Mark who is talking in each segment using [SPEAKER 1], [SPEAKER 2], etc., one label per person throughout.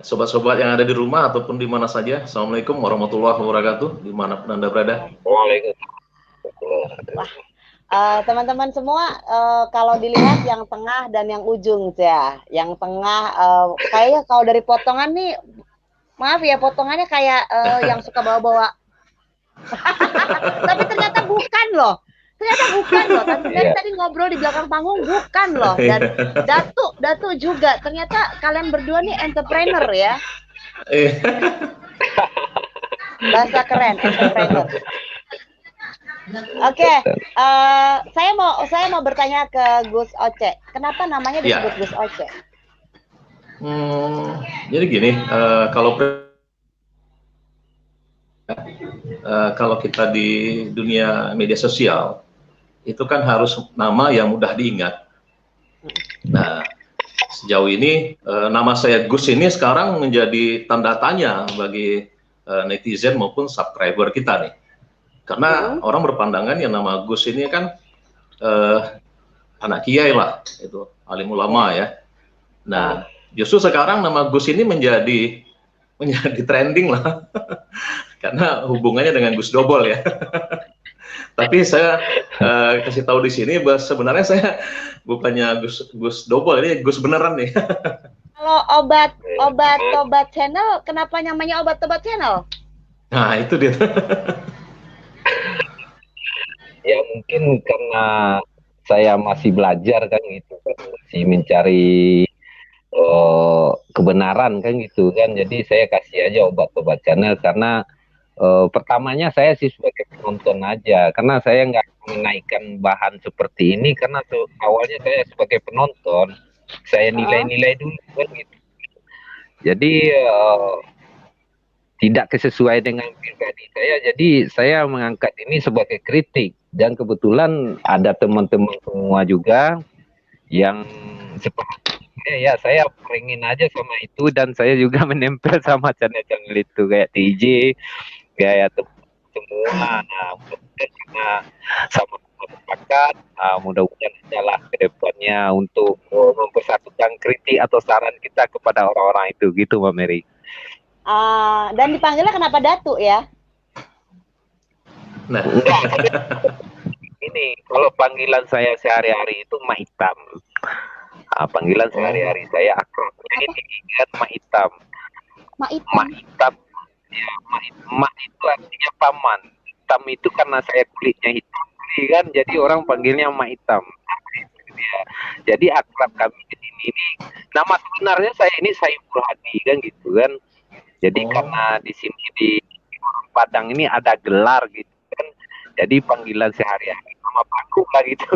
[SPEAKER 1] Sobat-sobat yang ada di rumah ataupun di mana saja, Assalamualaikum warahmatullahi wabarakatuh, dimanapun Anda berada.
[SPEAKER 2] Wah, teman-teman semua, kalau dilihat yang tengah dan yang ujung ya, yang tengah kayaknya kalau dari potongan nih, maaf ya potongannya kayak yang suka bawa-bawa. Tapi ternyata bukan loh. Ternyata bukan loh. Tadi ngobrol di belakang panggung bukan loh. Dan Datu juga. Ternyata kalian berdua nih entrepreneur ya. Bahasa keren, entrepreneur. Oke, saya mau bertanya ke Gus Oce. Kenapa namanya disebut Gus Oce?
[SPEAKER 1] Jadi gini, kalau kita di dunia media sosial itu kan harus nama yang mudah diingat. Nah, sejauh ini nama saya Gus ini sekarang menjadi tanda tanya bagi netizen maupun subscriber kita nih. Karena orang berpandangan yang nama Gus ini kan anak kiai lah, itu alim ulama ya. Nah, justru sekarang nama Gus ini menjadi trending lah. Karena hubungannya dengan Gus Dobol ya. Tapi saya kasih tahu di sini bahwa sebenarnya saya bukannya Gus Dobol, ini Gus beneran nih.
[SPEAKER 2] Kalau obat channel, kenapa namanya obat channel?
[SPEAKER 1] Nah, itu dia.
[SPEAKER 3] Ya mungkin karena saya masih belajar kan gitu, masih mencari kebenaran kan gitu kan. Jadi saya kasih aja obat channel karena pertamanya saya sih sebagai penonton aja, karena saya nggak menaikkan bahan seperti ini karena awalnya saya sebagai penonton, saya nilai-nilai dulu kan gitu. Jadi tidak sesuai dengan pribadi saya, jadi saya mengangkat ini sebagai kritik. Dan kebetulan ada teman-teman semua juga yang seperti ya saya pengen aja sama itu, dan saya juga menempel sama channel-channel itu kayak TJ, kayak semua. Nah, mudah-mudahan sama-sama sepakat, mudah-mudahan adalah ke depannya untuk mempersatukan kritik atau saran kita kepada orang-orang itu, gitu Mbak Mary.
[SPEAKER 2] Dan dipanggilnya kenapa Datu ya?
[SPEAKER 1] Nah,
[SPEAKER 3] ini kalau panggilan saya sehari-hari itu Mak Hitam. Panggilan sehari-hari saya akrabnya ini kan Mak Hitam.
[SPEAKER 2] Mak
[SPEAKER 3] Hitam. Ya, Mak itu artinya paman. Hitam itu karena saya kulitnya hitam kan, jadi orang panggilnya Mak Hitam. Ya. Jadi akrab kami di sini ini. Nama sebenarnya saya ini Saiful Hadi kan gitu kan. Jadi karena di sini di orang Padang ini ada gelar gitu kan. Jadi panggilan sehari-hari nama panggung lah gitu.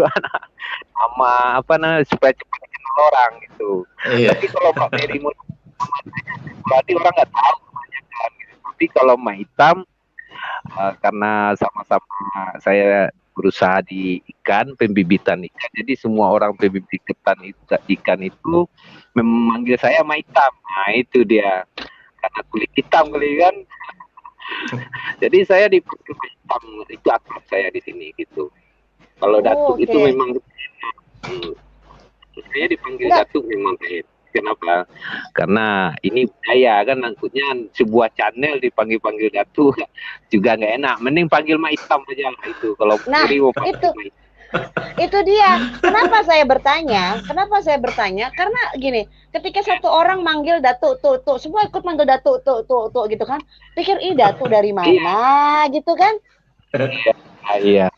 [SPEAKER 3] Nama apa namanya supaya cepat dikenal orang gitu.
[SPEAKER 1] iya.
[SPEAKER 3] Tapi kalau Pak Mary mau berarti orang nggak tahu banyak kan gitu. Tapi kalau Mak Hitam karena sama-sama saya berusaha di ikan, pembibitan ikan. Jadi semua orang pembibit ikan itu memanggil saya Mak Hitam. Nah itu dia. Karena kulit hitam kali kan. Jadi saya dipanggil Mak Hitam, itu akrab saya di sini gitu. Kalau Datuk itu memang saya dipanggil Datuk memang baik. Kenapa? Karena ini budaya kan, angkutnya sebuah channel dipanggil-panggil Datuk juga nggak enak. Mending panggil Mak Hitam aja itu. Kalau
[SPEAKER 2] itu dia. Kenapa saya bertanya? Karena gini, ketika satu orang manggil Datuk tuh, semua ikut manggil Datuk tuh gitu kan. Pikir ini Datuk dari mana gitu kan?
[SPEAKER 3] Iya.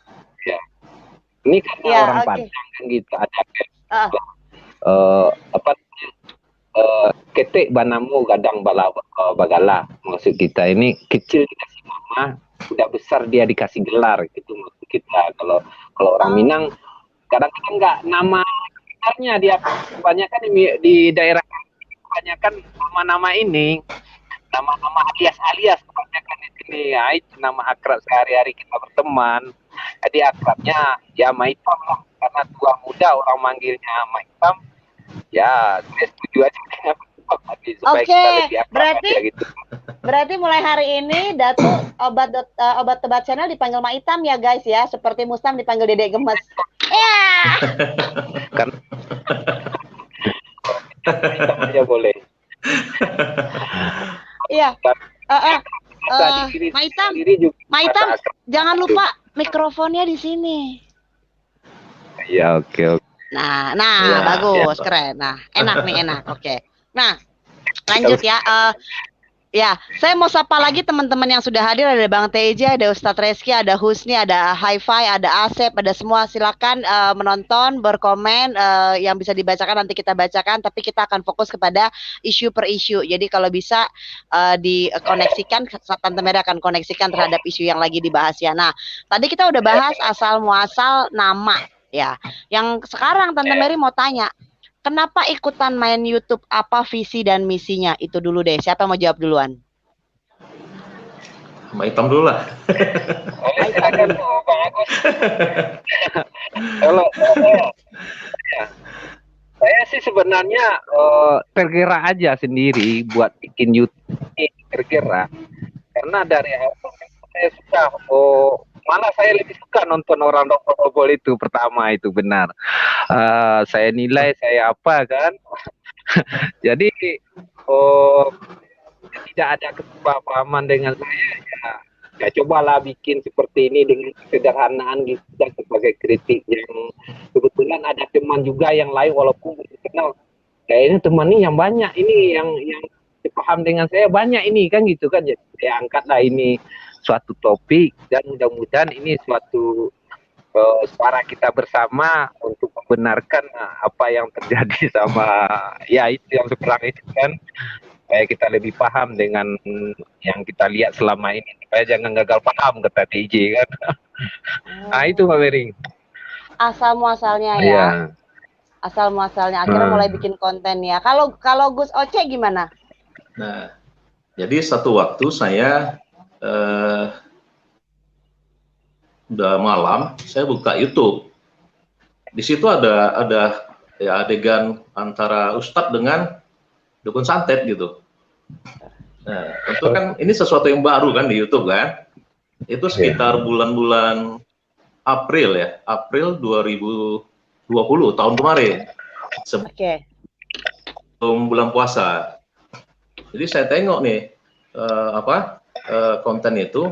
[SPEAKER 3] Ini karena orang Padang kan gitu ada ketek banamu gadang bagala, maksud kita ini kecil dikasih nama, udah besar dia dikasih gelar gitu maksud kita. Kalau orang Minang kadang-kadang nggak nama sebenarnya, dia kebanyakan di daerah kebanyakan nama-nama ini nama-nama alias kebanyakan di sini ya, itu nama akrab sehari-hari kita berteman. Jadi akrabnya ya Mak Hitam lah, karena tua muda orang manggilnya Mak Hitam. Ya, saya setuju aja.
[SPEAKER 2] Oke, berarti
[SPEAKER 3] gitu.
[SPEAKER 2] Berarti mulai hari ini Datu obat tebat channel dipanggil Mak Itam ya guys ya, seperti Mustam dipanggil Dedek Gemes. Ya.
[SPEAKER 3] Kan ya boleh.
[SPEAKER 2] Iya. Mak Itam, jangan lupa mikrofonnya di sini.
[SPEAKER 3] Ya, oke.
[SPEAKER 2] Nah,
[SPEAKER 1] Ya,
[SPEAKER 2] bagus,
[SPEAKER 1] ya.
[SPEAKER 2] keren. Nah, enak nih, enak. Oke. Nah, lanjut ya. Ya, saya mau sapa lagi teman-teman yang sudah hadir. Ada Bang Teja, ada Ustadz Reski, ada Husni, ada Hi-Fi, ada Asep, ada semua. Silakan menonton, berkomen, yang bisa dibacakan nanti kita bacakan. Tapi kita akan fokus kepada isu per isu. Jadi kalau bisa dikoneksikan, Tante Mary akan koneksikan terhadap isu yang lagi dibahas ya. Nah, tadi kita udah bahas asal muasal nama ya. Yang sekarang Tante Mary mau tanya, kenapa ikutan main YouTube? Apa visi dan misinya? Itu dulu deh. Siapa yang mau jawab duluan?
[SPEAKER 1] Mak Itam dulu lah.
[SPEAKER 3] Kalau saya sih sebenarnya tergerak aja sendiri buat bikin YouTube ini, tergerak karena dari awal saya suka malah saya lebih suka nonton orang dokter Bobol itu pertama itu benar. Saya nilai saya apa kan. Jadi tidak ada kesepahaman dengan saya ya cobalah bikin seperti ini dengan kesederhanaan gitu dan sebagai kritik yang kebetulan ada teman juga yang lain walaupun kenal kayaknya teman ini yang banyak ini yang sepaham dengan saya banyak ini kan gitu kan, jadi saya angkatlah ini suatu topik dan mudah-mudahan ini suatu suara kita bersama untuk membenarkan apa yang terjadi sama ya itu yang seperang itu kan, supaya kita lebih paham dengan yang kita lihat selama ini, supaya jangan gagal paham kata DJ kan. Nah itu Mbak Mary.
[SPEAKER 2] Asal muasalnya ya.
[SPEAKER 3] Iya.
[SPEAKER 2] Asal muasalnya akhirnya mulai bikin konten ya. Kalau Gus Oce gimana?
[SPEAKER 1] Nah, jadi satu waktu saya udah malam, saya buka YouTube. Di situ ada ya adegan antara Ustadz dengan dukun santet gitu. Nah, tentu kan ini sesuatu yang baru kan di YouTube kan. Itu sekitar bulan-bulan April ya, April 2020 tahun kemarin. Sebelum bulan puasa. Jadi saya tengok nih konten itu.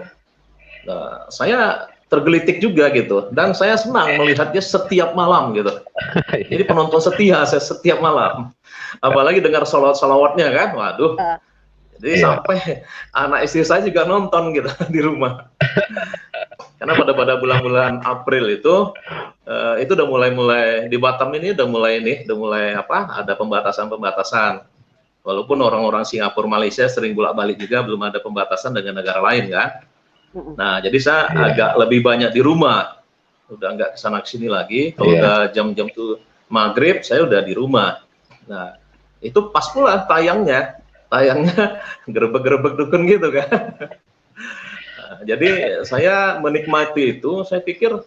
[SPEAKER 1] Nah, saya tergelitik juga gitu, dan saya senang melihatnya setiap malam gitu. Jadi penonton setia saya setiap malam, apalagi dengar salawat-salawatnya kan, waduh. Jadi sampai anak istri saya juga nonton gitu di rumah. Karena pada bulan-bulan April itu udah mulai di Batam ini udah mulai ada pembatasan. Walaupun orang-orang Singapura, Malaysia sering bolak-balik juga, belum ada pembatasan dengan negara lain kan. Nah, jadi saya agak lebih banyak di rumah, udah nggak kesana kesini lagi. Kalau udah jam-jam tuh maghrib, saya udah di rumah. Nah, itu pas pula tayangnya gerebek-gerebek dukun gitu kan. Nah, jadi saya menikmati itu, saya pikir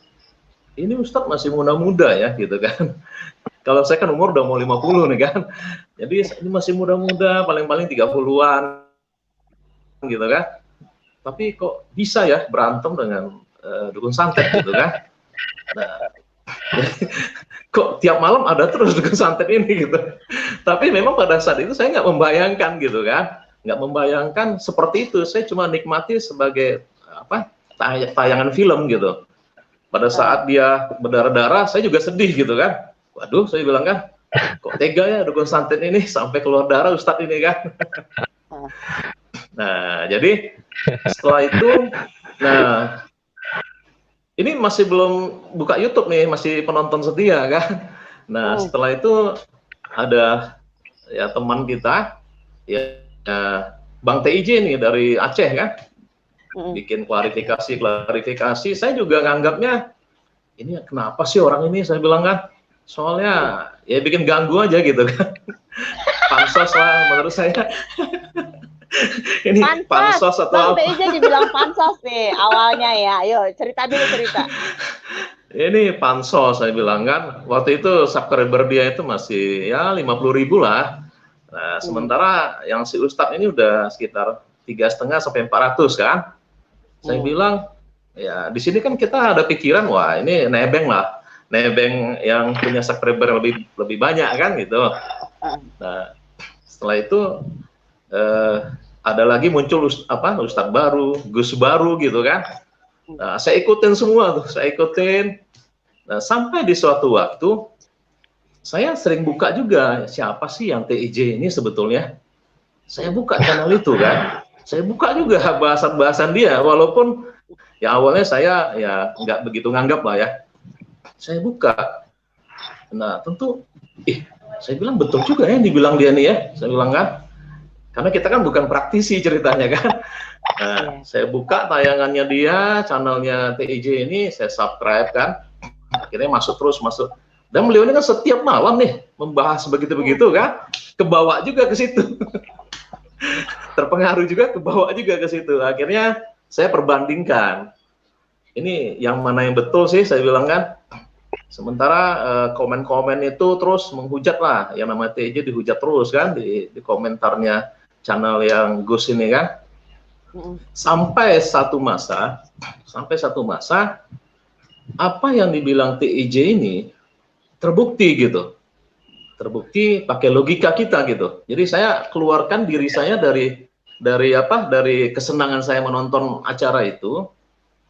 [SPEAKER 1] ini Ustadz masih muda-muda ya gitu kan. Kalau saya kan umur udah mau 50 nih kan. Jadi ini masih muda-muda, paling-paling 30-an gitu kan. Tapi kok bisa ya berantem dengan dukun santet gitu kan. Nah, kok tiap malam ada terus dukun santet ini gitu. Tapi memang pada saat itu saya nggak membayangkan gitu kan. Nggak membayangkan seperti itu. Saya cuma nikmati sebagai tayangan film gitu. Pada saat dia berdarah-darah, saya juga sedih gitu kan. Waduh, saya bilang kan, kok tega ya dukun santet ini sampai keluar darah Ustadz ini kan. Nah, jadi setelah itu, nah ini masih belum buka YouTube nih, masih penonton setia kan. Nah, setelah itu ada ya teman kita, ya Bang TIJ nih dari Aceh kan, bikin klarifikasi. Saya juga nganggapnya ini kenapa sih orang ini, saya bilang kan, soalnya ya bikin ganggu aja gitu kan. Pansos lah menurut saya. Ini pansos atau
[SPEAKER 2] Bang TIJ dibilang pansos nih awalnya ya. Ayo cerita.
[SPEAKER 1] Ini pansos saya bilang kan. Waktu itu subscriber dia itu masih ya 50.000 lah. Nah, sementara yang si Ustadz ini udah sekitar 3,5 sampai 400 kan. Saya bilang, ya di sini kan kita ada pikiran, wah ini nebeng lah, nebeng yang punya subscriber lebih banyak kan gitu. Nah setelah itu ada lagi muncul Ustadz baru, Gus baru gitu kan. Nah saya ikutin semua tuh, saya ikutin. Nah sampai di suatu waktu saya sering buka juga, siapa sih yang TIJ ini sebetulnya. Saya buka channel itu kan, saya buka juga bahasan-bahasan dia, walaupun ya awalnya saya ya nggak begitu nganggap lah ya. Saya buka, nah tentu, saya bilang betul juga ya dibilang dia nih ya, saya bilang kan, karena kita kan bukan praktisi ceritanya kan. Nah, saya buka tayangannya dia, channelnya TIJ ini, saya subscribe kan, akhirnya masuk. Dan beliau ini kan setiap malam nih membahas begitu-begitu kan, kebawa juga ke situ. Terpengaruh juga, kebawa juga ke situ. Akhirnya saya perbandingkan. Ini yang mana yang betul sih, saya bilang kan. Sementara komen-komen itu terus menghujat lah, yang namanya TJ dihujat terus kan di komentarnya channel yang Gus ini kan. Sampai satu masa apa yang dibilang TIJ ini terbukti gitu. Terbukti pakai logika kita gitu. Jadi saya keluarkan diri saya dari kesenangan saya menonton acara itu.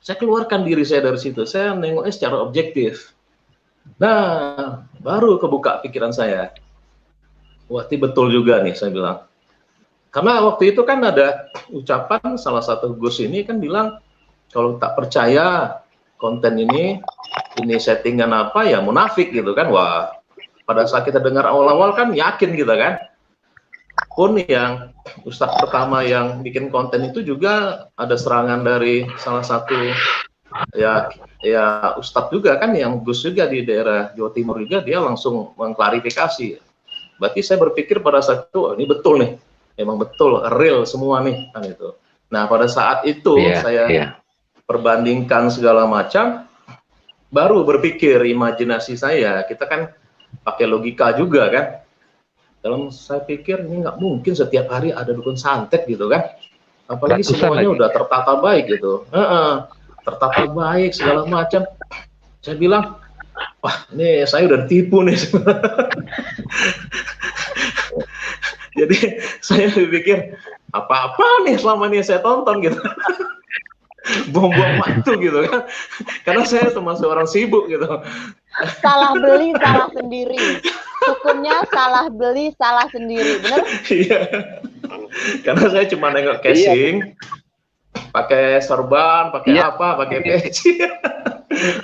[SPEAKER 1] Saya keluarkan diri saya dari situ. Saya nengoknya secara objektif. Nah, baru kebuka pikiran saya. Wah, ini betul juga nih saya bilang. Karena waktu itu kan ada ucapan salah satu Gus ini kan bilang kalau tak percaya konten ini settingan apa ya munafik gitu kan. Wah, pada saat kita dengar awal-awal kan yakin gitu kan. Pun yang Ustadz pertama yang bikin konten itu juga ada serangan dari salah satu ya Ustadz juga kan, yang Gus juga di daerah Jawa Timur juga, dia langsung mengklarifikasi. Berarti saya berpikir pada saat itu, ini betul nih, emang betul, real semua nih kan itu. Nah pada saat itu saya perbandingkan segala macam, baru berpikir imajinasi saya, kita kan pakai logika juga kan. Dalam saya pikir ini nggak mungkin setiap hari ada dukun santet gitu kan, apalagi semuanya udah tertata baik gitu. Tertata baik segala macam. Saya bilang, wah ini saya udah ditipu nih. Jadi saya pikir apa-apa nih selama ini saya tonton gitu. Buang-buang waktu gitu kan. Karena saya termasuk orang sibuk gitu.
[SPEAKER 2] Salah beli, salah sendiri. Hukumnya salah beli, salah sendiri, bener?
[SPEAKER 1] Iya. Karena saya cuma nengok casing. Pakai serban, pakai pakai peci,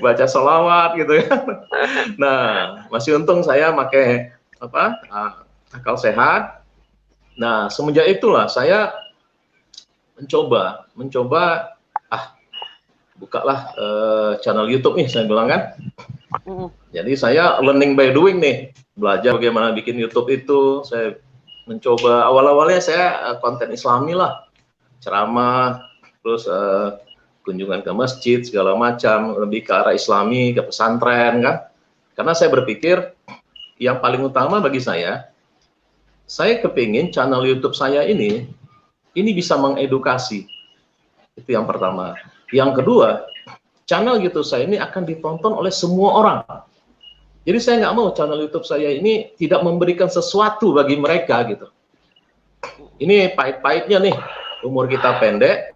[SPEAKER 1] baca sholawat gitu ya. Nah, masih untung saya pakai akal sehat. Nah, semenjak itulah saya mencoba, bukalah channel YouTube nih, saya bilang kan. Jadi saya learning by doing nih, belajar bagaimana bikin YouTube itu. Saya mencoba, awal-awalnya saya konten Islami lah, ceramah, terus kunjungan ke masjid segala macam, lebih ke arah Islami, ke pesantren kan. Karena saya berpikir yang paling utama bagi saya kepingin channel YouTube saya ini bisa mengedukasi. Itu yang pertama. Yang kedua, channel YouTube saya ini akan ditonton oleh semua orang. Jadi saya nggak mau channel YouTube saya ini tidak memberikan sesuatu bagi mereka gitu. Ini pahit-pahitnya nih, umur kita pendek,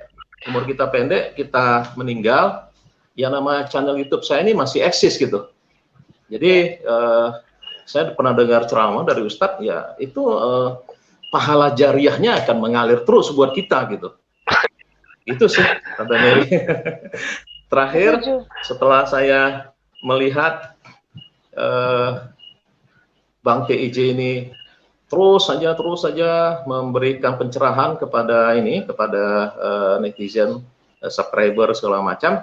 [SPEAKER 1] kita meninggal, yang nama channel YouTube saya ini masih eksis gitu. Jadi saya pernah dengar ceramah dari Ustadz, ya itu pahala jariahnya akan mengalir terus buat kita gitu. Itu sih Tante Mary. Terakhir, setelah saya melihat Bang TIJ ini terus saja memberikan pencerahan kepada netizen, subscriber segala macam.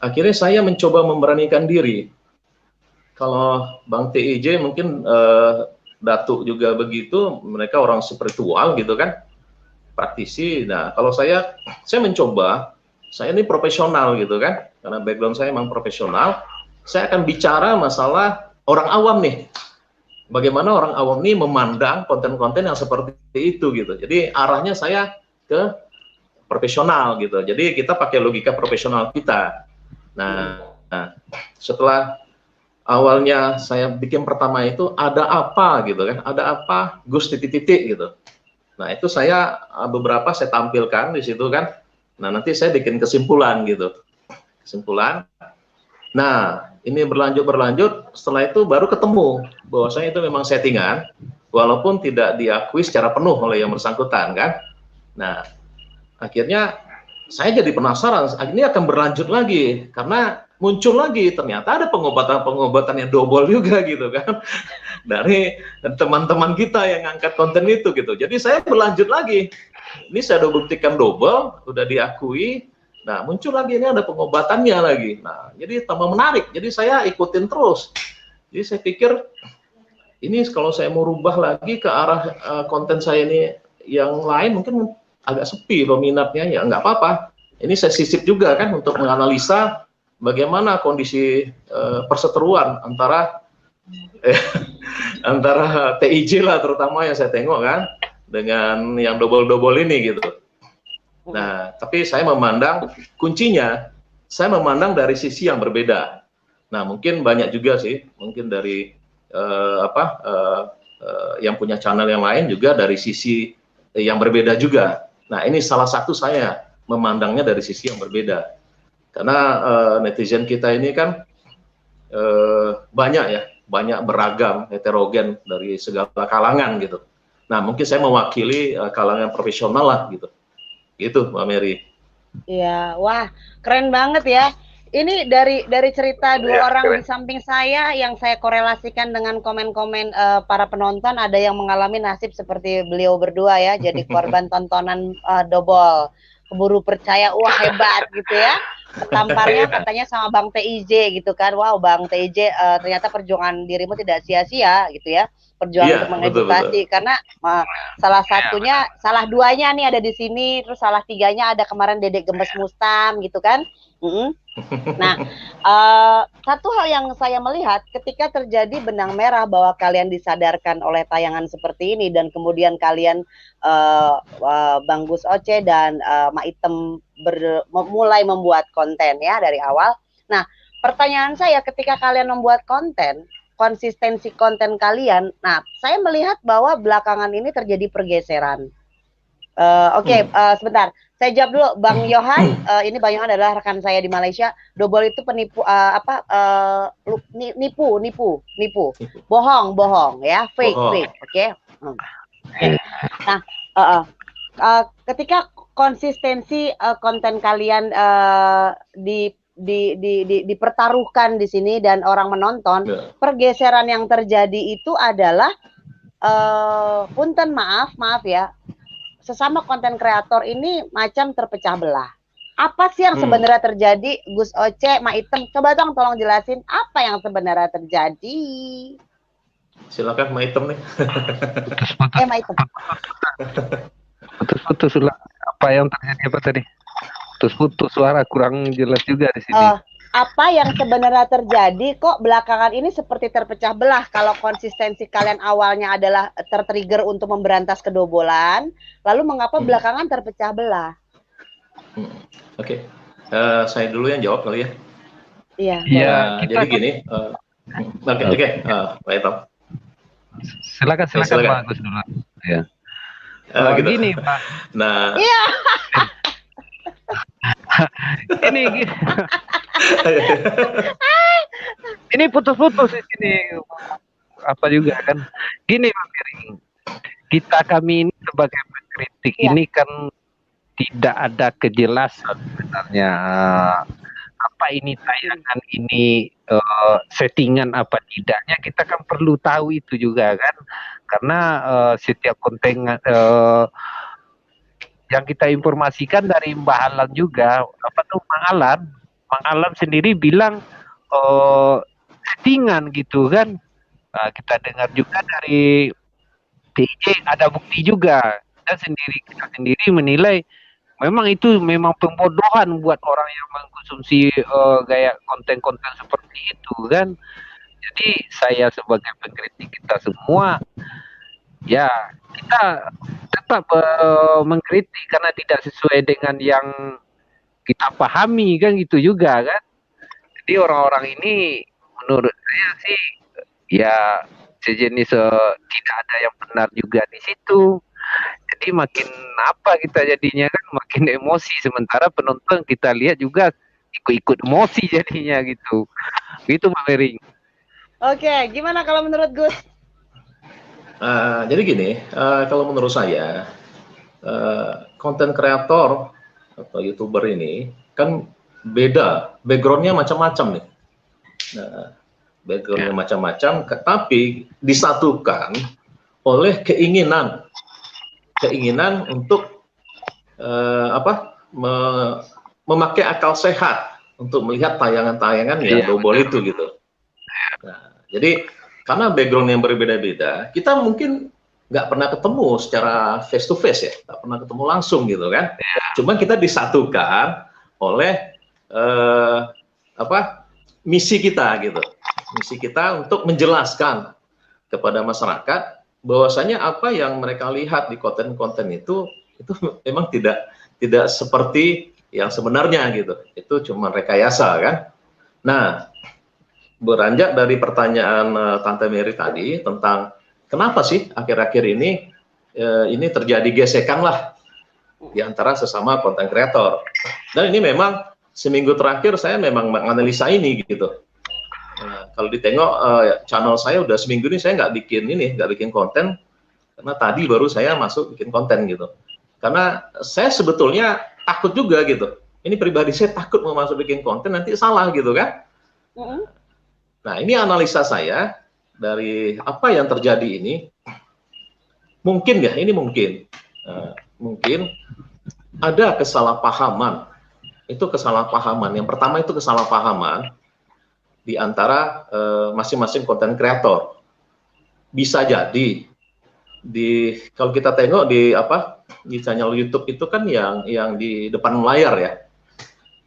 [SPEAKER 1] Akhirnya saya mencoba memberanikan diri. Kalau Bang TIJ mungkin Datuk juga begitu, mereka orang spiritual gitu kan, praktisi. Nah, kalau saya mencoba, saya ini profesional gitu kan, karena background saya memang profesional. Saya akan bicara masalah orang awam nih. bagaimana orang awam ini memandang konten-konten yang seperti itu gitu. Jadi arahnya saya ke profesional gitu. Jadi kita pakai logika profesional kita. Nah, setelah awalnya saya bikin pertama itu ada apa gitu kan, ada apa Gus titik-titik gitu. Nah itu saya beberapa saya tampilkan di situ kan. Nah nanti saya bikin kesimpulan gitu, kesimpulan. Nah ini berlanjut, setelah itu baru ketemu bahwasanya itu memang settingan, walaupun tidak diakui secara penuh oleh yang bersangkutan kan. Nah akhirnya saya jadi penasaran, ini akan berlanjut lagi karena muncul lagi ternyata ada pengobatan yang double juga gitu kan dari teman-teman kita yang angkat konten itu gitu. Jadi saya berlanjut lagi, ini saya udah buktikan double, udah diakui. Nah muncul lagi ini ada pengobatannya lagi. Nah jadi tambah menarik, jadi saya ikutin terus. Jadi saya pikir ini kalau saya mau rubah lagi ke arah konten saya ini yang lain mungkin agak sepi peminatnya, ya nggak apa-apa. Ini saya sisip juga kan untuk menganalisa bagaimana kondisi perseteruan antara antara TIJ lah terutama yang saya tengok kan dengan yang double-double ini gitu. Nah, tapi saya memandang kuncinya, saya memandang dari sisi yang berbeda. Nah, mungkin banyak juga sih, mungkin dari yang punya channel yang lain juga dari sisi yang berbeda juga. Nah, ini salah satu saya memandangnya dari sisi yang berbeda. Karena netizen kita ini kan banyak ya, banyak beragam, heterogen dari segala kalangan gitu. Nah, mungkin saya mewakili kalangan profesional lah gitu. Gitu, Mbak Mary.
[SPEAKER 2] Iya, wah, keren banget ya. Ini dari cerita dua orang di samping saya yang saya korelasikan dengan komen-komen para penonton, ada yang mengalami nasib seperti beliau berdua ya, jadi korban tontonan double. Keburu percaya, wah hebat gitu ya. Tamparnya katanya sama Bang TIJ gitu kan. Wow, Bang TIJ ternyata perjuangan dirimu tidak sia-sia gitu ya. Perjuangan untuk mengedukasi, betul. Karena salah satunya, salah duanya nih ada di sini, terus salah tiganya ada kemarin Dedek Gemes Mustam gitu kan. Nah, satu hal yang saya melihat ketika terjadi benang merah bahwa kalian disadarkan oleh tayangan seperti ini dan kemudian kalian Bang Gus Oce dan Mak Item mulai membuat konten ya dari awal. Nah, pertanyaan saya ketika kalian membuat konten, konsistensi konten kalian, nah saya melihat bahwa belakangan ini terjadi pergeseran. Sebentar, saya jawab dulu, Bang Yohan. Ini Bang Yohan adalah rekan saya di Malaysia. Double itu penipu, nipu, bohong ya, fake. Oke. Nah, ketika konsistensi konten kalian dipertaruhkan di sini dan orang menonton, pergeseran yang terjadi itu adalah punten maaf ya, sesama konten kreator ini macam terpecah belah. Apa sih yang sebenarnya terjadi, Gus Oce, Mak Item? Coba dong tolong jelasin apa yang sebenarnya terjadi.
[SPEAKER 1] Silakan Mak Item nih.
[SPEAKER 2] Mak Item.
[SPEAKER 3] Putus-putus apa yang terjadi apa tadi? Putus-putus suara kurang jelas juga di sini.
[SPEAKER 2] Apa yang sebenarnya terjadi kok belakangan ini seperti terpecah belah? Kalau konsistensi kalian awalnya adalah tertrigger untuk memberantas kedobolan, lalu mengapa belakangan terpecah belah?
[SPEAKER 1] Oke. Saya dulu yang jawab kali ya.
[SPEAKER 2] Iya.
[SPEAKER 1] Jadi gini. Oke. Pak Itam.
[SPEAKER 3] Silakan Pak Gus dulu. Ya.
[SPEAKER 1] Gitu.
[SPEAKER 3] Gini Pak.
[SPEAKER 1] Nah.
[SPEAKER 2] Iya.
[SPEAKER 3] Ini gini. Ini putus-putus di sini. Apa juga kan? Gini Pak Piring. Kami ini sebagai pengkritik ini kan tidak ada kejelasan sebenarnya. Apa ini tayangan ini settingan apa tidaknya, kita kan perlu tahu itu juga kan. Karena setiap konten yang kita informasikan dari Mbak Alan juga, Mang Alan sendiri bilang settingan gitu kan. Nah, kita dengar juga dari TJ ada bukti juga. Kita sendiri menilai memang itu memang pembodohan buat orang yang mengkonsumsi gaya konten-konten seperti itu kan. Jadi saya sebagai pengkritik kita semua, ya kita tetap mengkritik karena tidak sesuai dengan yang kita pahami kan gitu juga kan. Jadi orang-orang ini menurut saya sih ya sejenis tidak ada yang benar juga di situ. Jadi makin apa kita jadinya kan makin emosi, sementara penonton kita lihat juga ikut-ikut emosi jadinya gitu. Gitu Mbak Mering.
[SPEAKER 2] Oke, gimana kalau menurut Gus?
[SPEAKER 1] Jadi gini, kalau menurut saya konten kreator atau YouTuber ini kan beda, backgroundnya macam-macam nih. Nah, backgroundnya macam-macam, tapi disatukan oleh keinginan untuk memakai akal sehat untuk melihat tayangan-tayangan yang double itu gitu. Nah, jadi karena background yang berbeda-beda, kita mungkin nggak pernah ketemu secara face to face ya, nggak pernah ketemu langsung gitu kan. Cuma kita disatukan oleh misi kita gitu, misi kita untuk menjelaskan kepada masyarakat bahwasanya apa yang mereka lihat di konten-konten itu memang tidak seperti yang sebenarnya gitu. Itu cuma rekayasa kan. Nah, beranjak dari pertanyaan Tante Mary tadi tentang kenapa sih akhir-akhir ini terjadi gesekan lah di antara sesama konten kreator. Dan ini memang seminggu terakhir saya memang menganalisa ini gitu. Nah, kalau ditengok channel saya udah seminggu ini saya nggak bikin konten karena tadi baru saya masuk bikin konten gitu. Karena saya sebetulnya takut juga gitu. Ini pribadi saya takut mau masuk bikin konten nanti salah gitu kan. Nah, ini analisa saya dari apa yang terjadi ini. Mungkin ya, ini mungkin ada kesalahpahaman. Itu kesalahpahaman. Yang pertama itu kesalahpahaman di antara masing-masing konten kreator. Bisa jadi kalau kita tengok di channel YouTube itu kan yang di depan layar ya.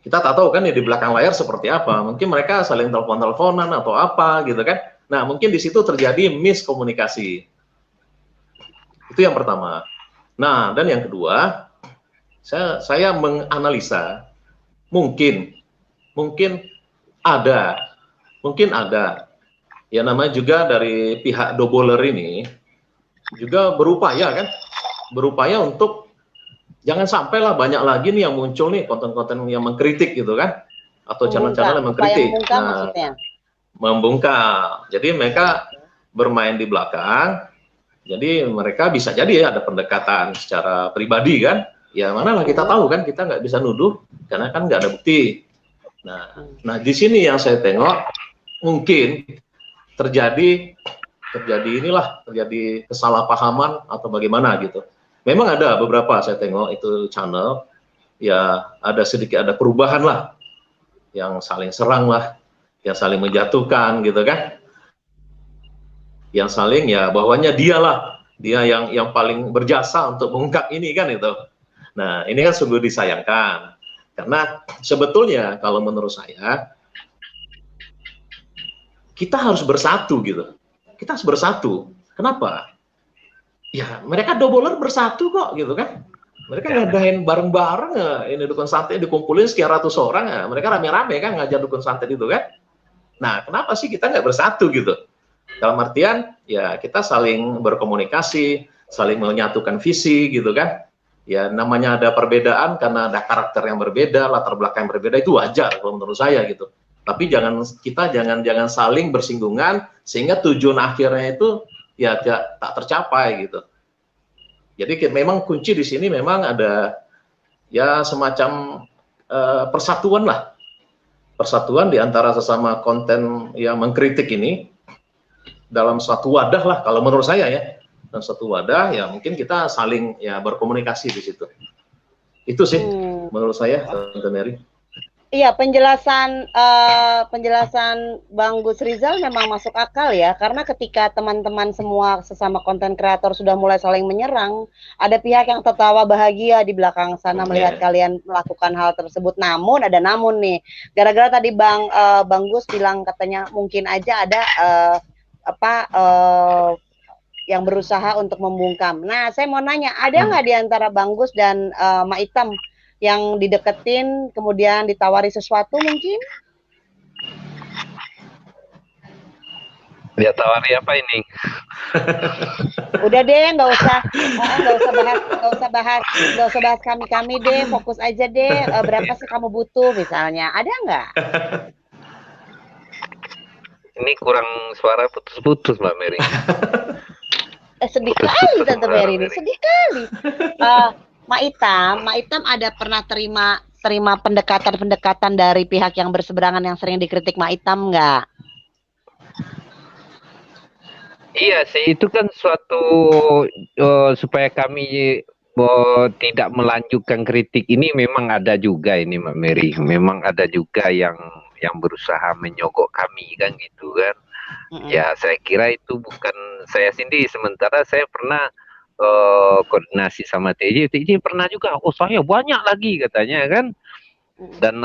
[SPEAKER 1] Kita tak tahu kan ya di belakang layar seperti apa. Mungkin mereka saling telepon-teleponan atau apa gitu kan. Nah, mungkin di situ terjadi miskomunikasi. Itu yang pertama. Nah, dan yang kedua, saya menganalisa mungkin ada ya namanya juga dari pihak doubler ini juga berupaya untuk jangan sampailah banyak lagi nih yang muncul nih konten-konten yang mengkritik gitu kan, atau channel-channel yang mengkritik. Membungkam. Jadi mereka bermain di belakang. Jadi mereka bisa jadi ya ada pendekatan secara pribadi kan. Ya manalah kita tahu kan, kita nggak bisa nuduh karena kan nggak ada bukti. Nah di sini yang saya tengok mungkin terjadi kesalahpahaman atau bagaimana gitu. Memang ada beberapa saya tengok itu channel ya ada perubahan lah, yang saling serang lah, yang saling menjatuhkan gitu kan, yang saling ya bahwanya dia yang paling berjasa untuk mengungkap ini kan itu. Nah ini kan sungguh disayangkan karena sebetulnya kalau menurut saya kita harus bersatu gitu. Kita harus bersatu. Kenapa? Ya mereka doubler bersatu kok gitu kan. Mereka ngadain bareng-bareng ini dukun santet dikumpulin sekian ratus orang ya. Mereka rame-rame kan ngajak dukun santet itu kan. Nah kenapa sih kita nggak bersatu gitu? Dalam artian ya kita saling berkomunikasi, saling menyatukan visi gitu kan. Ya namanya ada perbedaan karena ada karakter yang berbeda, latar belakang yang berbeda itu wajar kalau menurut saya gitu. Tapi kita jangan saling bersinggungan sehingga tujuan akhirnya itu ya tak tercapai gitu. Jadi memang kunci di sini memang ada ya semacam persatuan lah, persatuan di antara sesama konten yang mengkritik ini dalam satu wadah lah kalau menurut saya ya, dalam satu wadah ya mungkin kita saling ya berkomunikasi di situ. Itu sih menurut saya, Tante Mary.
[SPEAKER 2] Iya, penjelasan Bang Gus Rizal memang masuk akal ya, karena ketika teman-teman semua sesama konten kreator sudah mulai saling menyerang, ada pihak yang tertawa bahagia di belakang sana melihat
[SPEAKER 1] Yeah.
[SPEAKER 2] kalian melakukan hal tersebut. Namun ada namun nih, gara-gara tadi Bang Gus bilang katanya mungkin aja ada yang berusaha untuk membungkam. Nah, saya mau nanya, ada nggak di antara Bang Gus dan Mak Itam yang dideketin kemudian ditawari sesuatu mungkin?
[SPEAKER 3] Ya tawari apa ini?
[SPEAKER 2] Udah deh, nggak usah bahas kami deh, fokus aja deh. Berapa sih kamu butuh misalnya? Ada nggak?
[SPEAKER 3] Ini kurang suara putus-putus Mbak Mary.
[SPEAKER 2] Sedih kali Tante Mary ini, sedih kali. Mak Itam ada pernah terima pendekatan dari pihak yang berseberangan yang sering dikritik Mak Itam nggak?
[SPEAKER 3] Iya sih, itu kan suatu supaya kami tidak melanjutkan kritik ini memang ada juga ini Mbak Mary. Memang ada juga yang berusaha menyogok kami kan gitu kan. Ya saya kira itu bukan saya sendiri, sementara saya pernah koordinasi sama TJ pernah juga, oh saya banyak lagi katanya kan, dan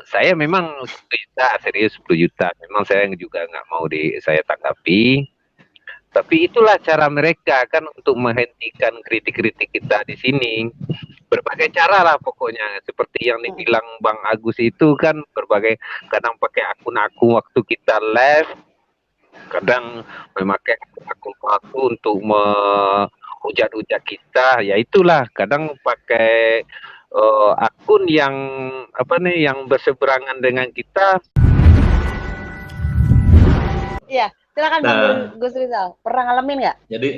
[SPEAKER 3] saya memang 10 juta, serius 10 juta, memang saya juga nggak mau saya tanggapi, tapi itulah cara mereka kan untuk menghentikan kritik-kritik kita di sini, berbagai cara lah pokoknya, seperti yang dibilang Bang Agus itu kan berbagai, kadang pakai akun-akun waktu kita live, kadang memakai akun-akun untuk hujat-hujat kita, ya itulah kadang pakai akun yang yang berseberangan dengan kita.
[SPEAKER 2] Iya, silakan Bang Gus Rizal, pernah ngalamin nggak?
[SPEAKER 1] Jadi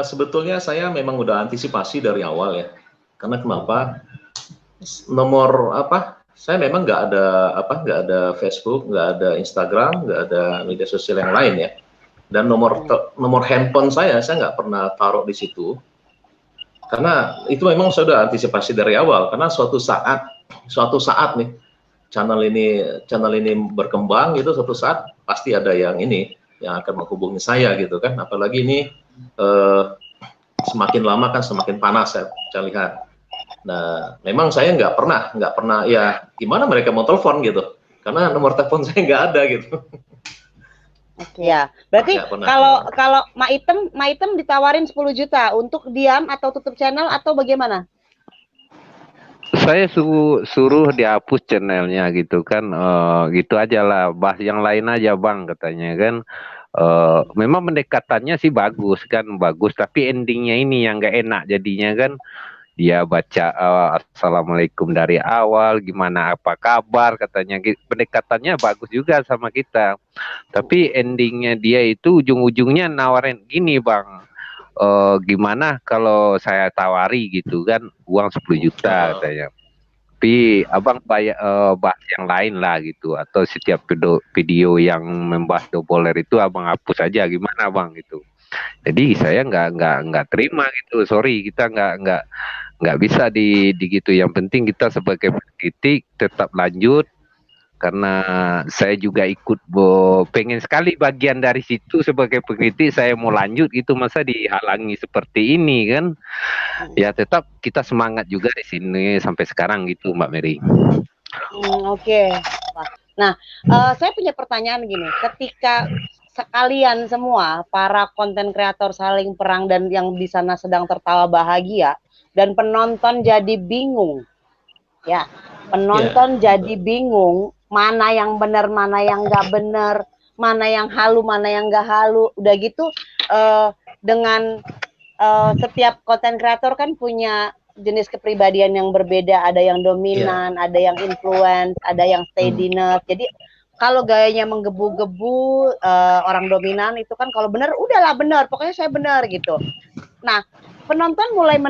[SPEAKER 1] sebetulnya saya memang udah antisipasi dari awal ya, karena kenapa? Saya memang nggak ada Facebook, nggak ada Instagram, nggak ada media sosial yang lain ya. Dan nomor handphone saya nggak pernah taruh di situ, karena itu memang saya sudah antisipasi dari awal. Karena suatu saat nih channel ini berkembang gitu, suatu saat pasti ada yang akan menghubungi saya gitu kan. Apalagi ini semakin lama kan semakin panas saya lihat. Nah, memang saya nggak pernah ya gimana mereka mau telepon gitu, karena nomor telepon saya nggak ada gitu.
[SPEAKER 2] Ya, berarti kalau Mak Item ditawarin 10 juta untuk diam atau tutup channel atau bagaimana?
[SPEAKER 3] Saya suruh dihapus channelnya gitu kan, gitu aja lah, bahas yang lain aja Bang katanya kan. Memang pendekatannya sih bagus, tapi endingnya ini yang nggak enak jadinya kan. Dia baca assalamualaikum dari awal, gimana apa kabar katanya, pendekatannya bagus juga sama kita, tapi endingnya dia itu ujung-ujungnya nawarin gini Bang, gimana kalau saya tawari gitu kan uang 10 juta katanya, tapi abang bahas yang lain lah gitu, atau setiap video yang membahas doboler itu abang hapus aja, gimana Bang gitu. Jadi saya nggak terima gitu, sorry, kita nggak bisa gitu. Yang penting kita sebagai kritik tetap lanjut, karena saya juga ikut pengen sekali bagian dari situ sebagai pengkritik, saya mau lanjut itu, masa dihalangi seperti ini kan. Ya tetap kita semangat juga di sini sampai sekarang gitu Mbak Mary.
[SPEAKER 2] Oke. Nah, saya punya pertanyaan gini, ketika sekalian semua para konten kreator saling perang dan yang di sana sedang tertawa bahagia dan penonton jadi bingung, ya, penonton jadi bingung mana yang benar, mana yang nggak benar, mana yang halu, mana yang nggak halu, udah gitu dengan setiap konten kreator kan punya jenis kepribadian yang berbeda, ada yang dominan, ada yang influence, ada yang steadiness, jadi kalau gayanya menggebu-gebu orang dominan itu kan kalau benar udahlah benar, pokoknya saya benar gitu. Nah, penonton mulai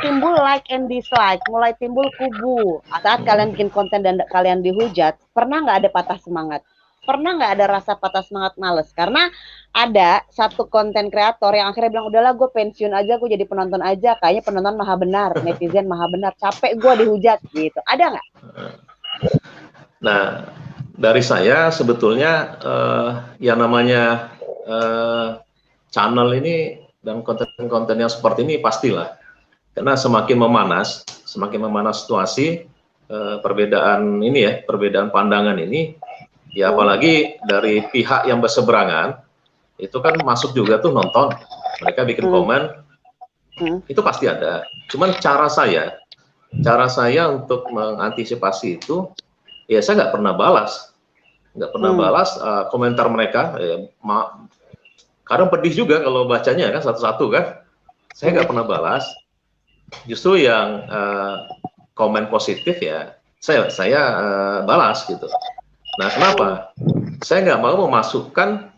[SPEAKER 2] timbul like and dislike, mulai timbul kubu. Saat kalian bikin konten dan kalian dihujat, pernah nggak ada patah semangat? Pernah nggak ada rasa patah semangat males? Karena ada satu konten kreator yang akhirnya bilang, udahlah gue pensiun aja, gue jadi penonton aja, kayaknya penonton maha benar, netizen maha benar, capek gue dihujat gitu. Ada nggak?
[SPEAKER 1] Nah, dari saya sebetulnya yang namanya channel ini dan konten-konten yang seperti ini pastilah, karena semakin memanas situasi, perbedaan ini ya, perbedaan pandangan ini, ya apalagi dari pihak yang berseberangan, itu kan masuk juga tuh nonton, mereka bikin komen, itu pasti ada. Cuman cara saya untuk mengantisipasi itu, ya saya nggak pernah balas komentar mereka. Kadang pedih juga kalau bacanya kan satu-satu kan, saya nggak pernah balas. Justru yang komen positif ya saya balas gitu. Nah, kenapa? Saya nggak mau memasukkan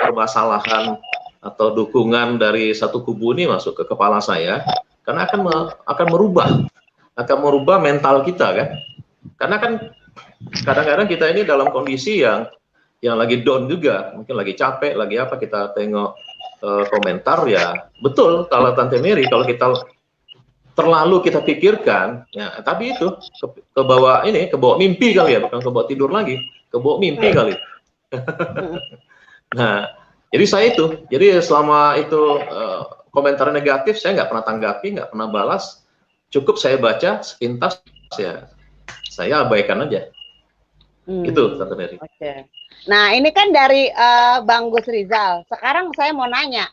[SPEAKER 1] permasalahan atau dukungan dari satu kubu ini masuk ke kepala saya, karena akan merubah mental kita kan. Karena kan kadang-kadang kita ini dalam kondisi yang lagi down juga, mungkin lagi capek, lagi apa, kita tengok komentar ya, betul kalau Tante Mary, kalau kita terlalu kita pikirkan, ya tapi itu kebawa mimpi kali ya, bukan kebawa tidur lagi, kebawa mimpi kali. Nah, jadi selama itu komentar negatif saya nggak pernah tanggapi, nggak pernah balas, cukup saya baca sepintas ya, saya abaikan aja. Itu Tante Mary.
[SPEAKER 2] Oke. Nah, ini kan dari Bang Gus Rizal. Sekarang saya mau nanya,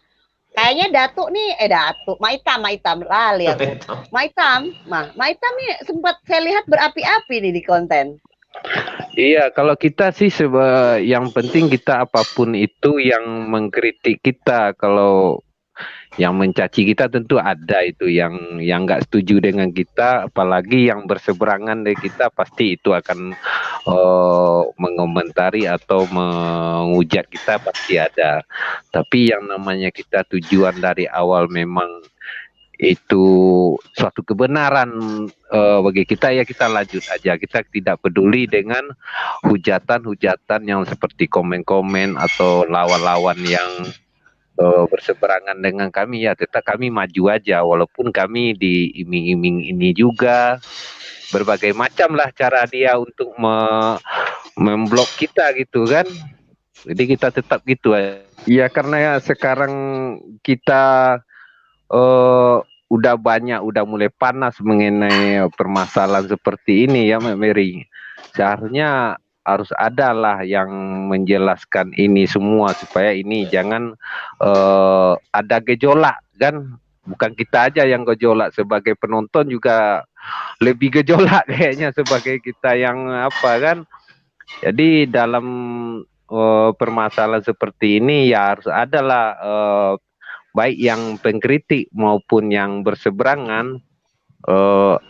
[SPEAKER 2] kayaknya Datuk nih, Maitam lali aku. Maitam nih sempat saya lihat berapi-api nih di konten.
[SPEAKER 3] Iya, kalau kita sih yang penting kita apapun itu yang mengkritik kita, kalau yang mencaci kita tentu ada itu yang nggak setuju dengan kita, apalagi yang berseberangan dengan kita pasti itu akan mengomentari atau menghujat kita, pasti ada. Tapi yang namanya kita tujuan dari awal memang itu suatu kebenaran bagi kita, ya kita lanjut aja, kita tidak peduli dengan hujatan-hujatan yang seperti komen-komen atau lawan-lawan yang berseberangan dengan kami, ya tetap kami maju aja, walaupun kami diiming-iming ini juga berbagai macam lah cara dia untuk memblok kita gitu kan. Jadi kita tetap gitu ya, karena ya sekarang kita udah mulai panas mengenai permasalahan seperti ini ya Mbak Mary. Seharusnya harus ada lah yang menjelaskan ini semua supaya ini jangan ada gejolak kan. Bukan kita aja yang gejolak, sebagai penonton juga lebih gejolak kayaknya sebagai kita yang apa kan. Jadi dalam permasalahan seperti ini ya harus ada lah baik yang pengkritik maupun yang berseberangan,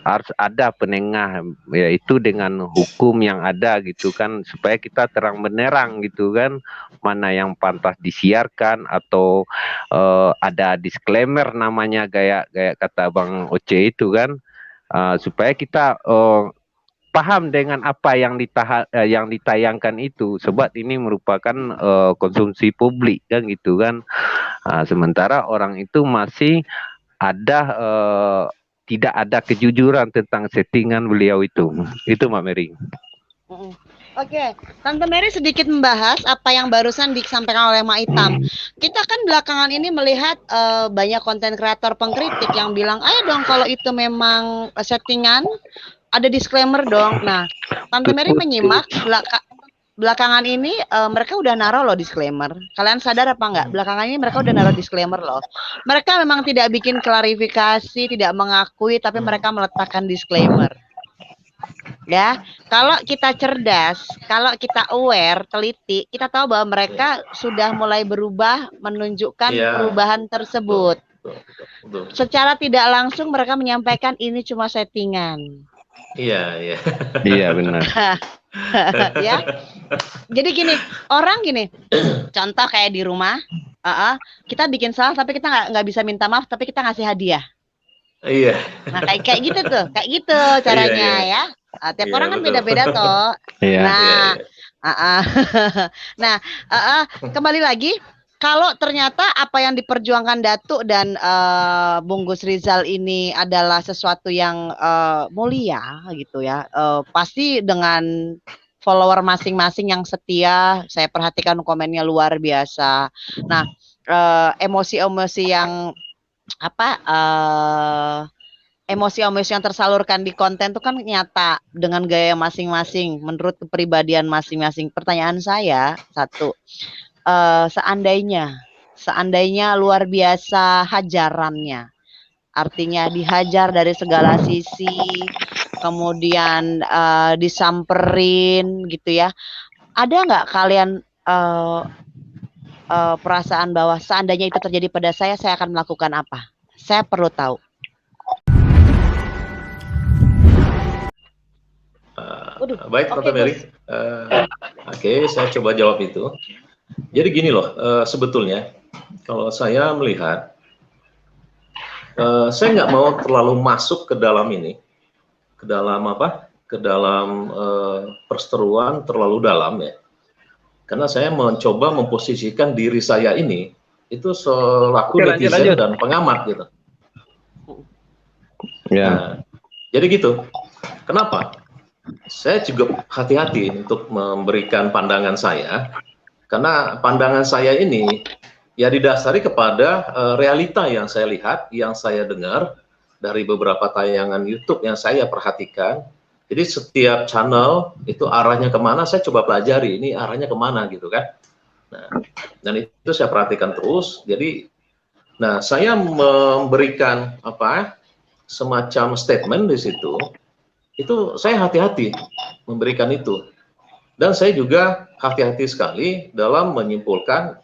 [SPEAKER 3] harus ada penengah, yaitu dengan hukum yang ada gitu kan, supaya kita terang benerang gitu kan, mana yang pantas disiarkan atau ada disclaimer namanya, gaya kata Bang Oce itu kan, supaya kita paham dengan apa yang ditayangkan itu, sebab ini merupakan konsumsi publik kan gitu kan. Sementara orang itu masih ada tidak ada kejujuran tentang settingan beliau itu Mbak Mary.
[SPEAKER 2] Oke, Tante Mary sedikit membahas apa yang barusan disampaikan oleh Maitam. Kita kan belakangan ini melihat banyak konten kreator pengkritik yang bilang, ayo dong kalau itu memang settingan, ada disclaimer dong. Nah, Tante Mary menyimak belakangan ini mereka udah naruh loh disclaimer. Kalian sadar apa enggak? Belakangan ini mereka udah naruh disclaimer loh. Mereka memang tidak bikin klarifikasi, tidak mengakui, tapi mereka meletakkan disclaimer. Ya, kalau kita cerdas, kalau kita aware, teliti, kita tahu bahwa mereka sudah mulai berubah, menunjukkan perubahan tersebut. Secara tidak langsung mereka menyampaikan ini cuma settingan.
[SPEAKER 1] Iya
[SPEAKER 3] benar.
[SPEAKER 2] Ya, jadi gini, contoh kayak di rumah, kita bikin salah tapi kita nggak bisa minta maaf, tapi kita ngasih hadiah.
[SPEAKER 1] Iya.
[SPEAKER 2] Nah kayak gitu tuh, kayak gitu caranya ya. Tiap orang kan beda-beda toh.
[SPEAKER 3] Iya.
[SPEAKER 2] Nah, nah, kembali lagi, kalau ternyata apa yang diperjuangkan Datuk dan Bung Gus Rizal ini adalah sesuatu yang mulia gitu ya, pasti dengan follower masing-masing yang setia, saya perhatikan komennya luar biasa. Nah, emosi-emosi yang apa? Emosi-emosi yang tersalurkan di konten itu kan nyata dengan gaya masing-masing, menurut kepribadian masing-masing. Pertanyaan saya satu, seandainya luar biasa hajarannya, artinya dihajar dari segala sisi, kemudian disamperin gitu ya, ada nggak kalian perasaan bahwa seandainya itu terjadi pada saya akan melakukan apa? Saya perlu tahu.
[SPEAKER 1] Baik, Tante Mary. Oke, saya coba jawab itu. Jadi gini loh, sebetulnya kalau saya melihat, saya nggak mau terlalu masuk ke dalam ini, ke dalam apa? Ke dalam perseteruan terlalu dalam ya. Karena saya mencoba memposisikan diri saya ini itu selaku netizen dan pengamat gitu.
[SPEAKER 3] Ya.
[SPEAKER 1] Nah, jadi gitu. Kenapa? Saya juga hati-hati untuk memberikan pandangan saya, karena pandangan saya ini ya didasari kepada realita yang saya lihat, yang saya dengar dari beberapa tayangan YouTube yang saya perhatikan. Jadi setiap channel itu arahnya kemana, saya coba pelajari ini arahnya kemana gitu kan. Nah, dan itu saya perhatikan terus. Jadi, nah saya memberikan apa semacam statement di situ. Itu saya hati-hati memberikan itu, dan saya juga hati-hati sekali dalam menyimpulkan,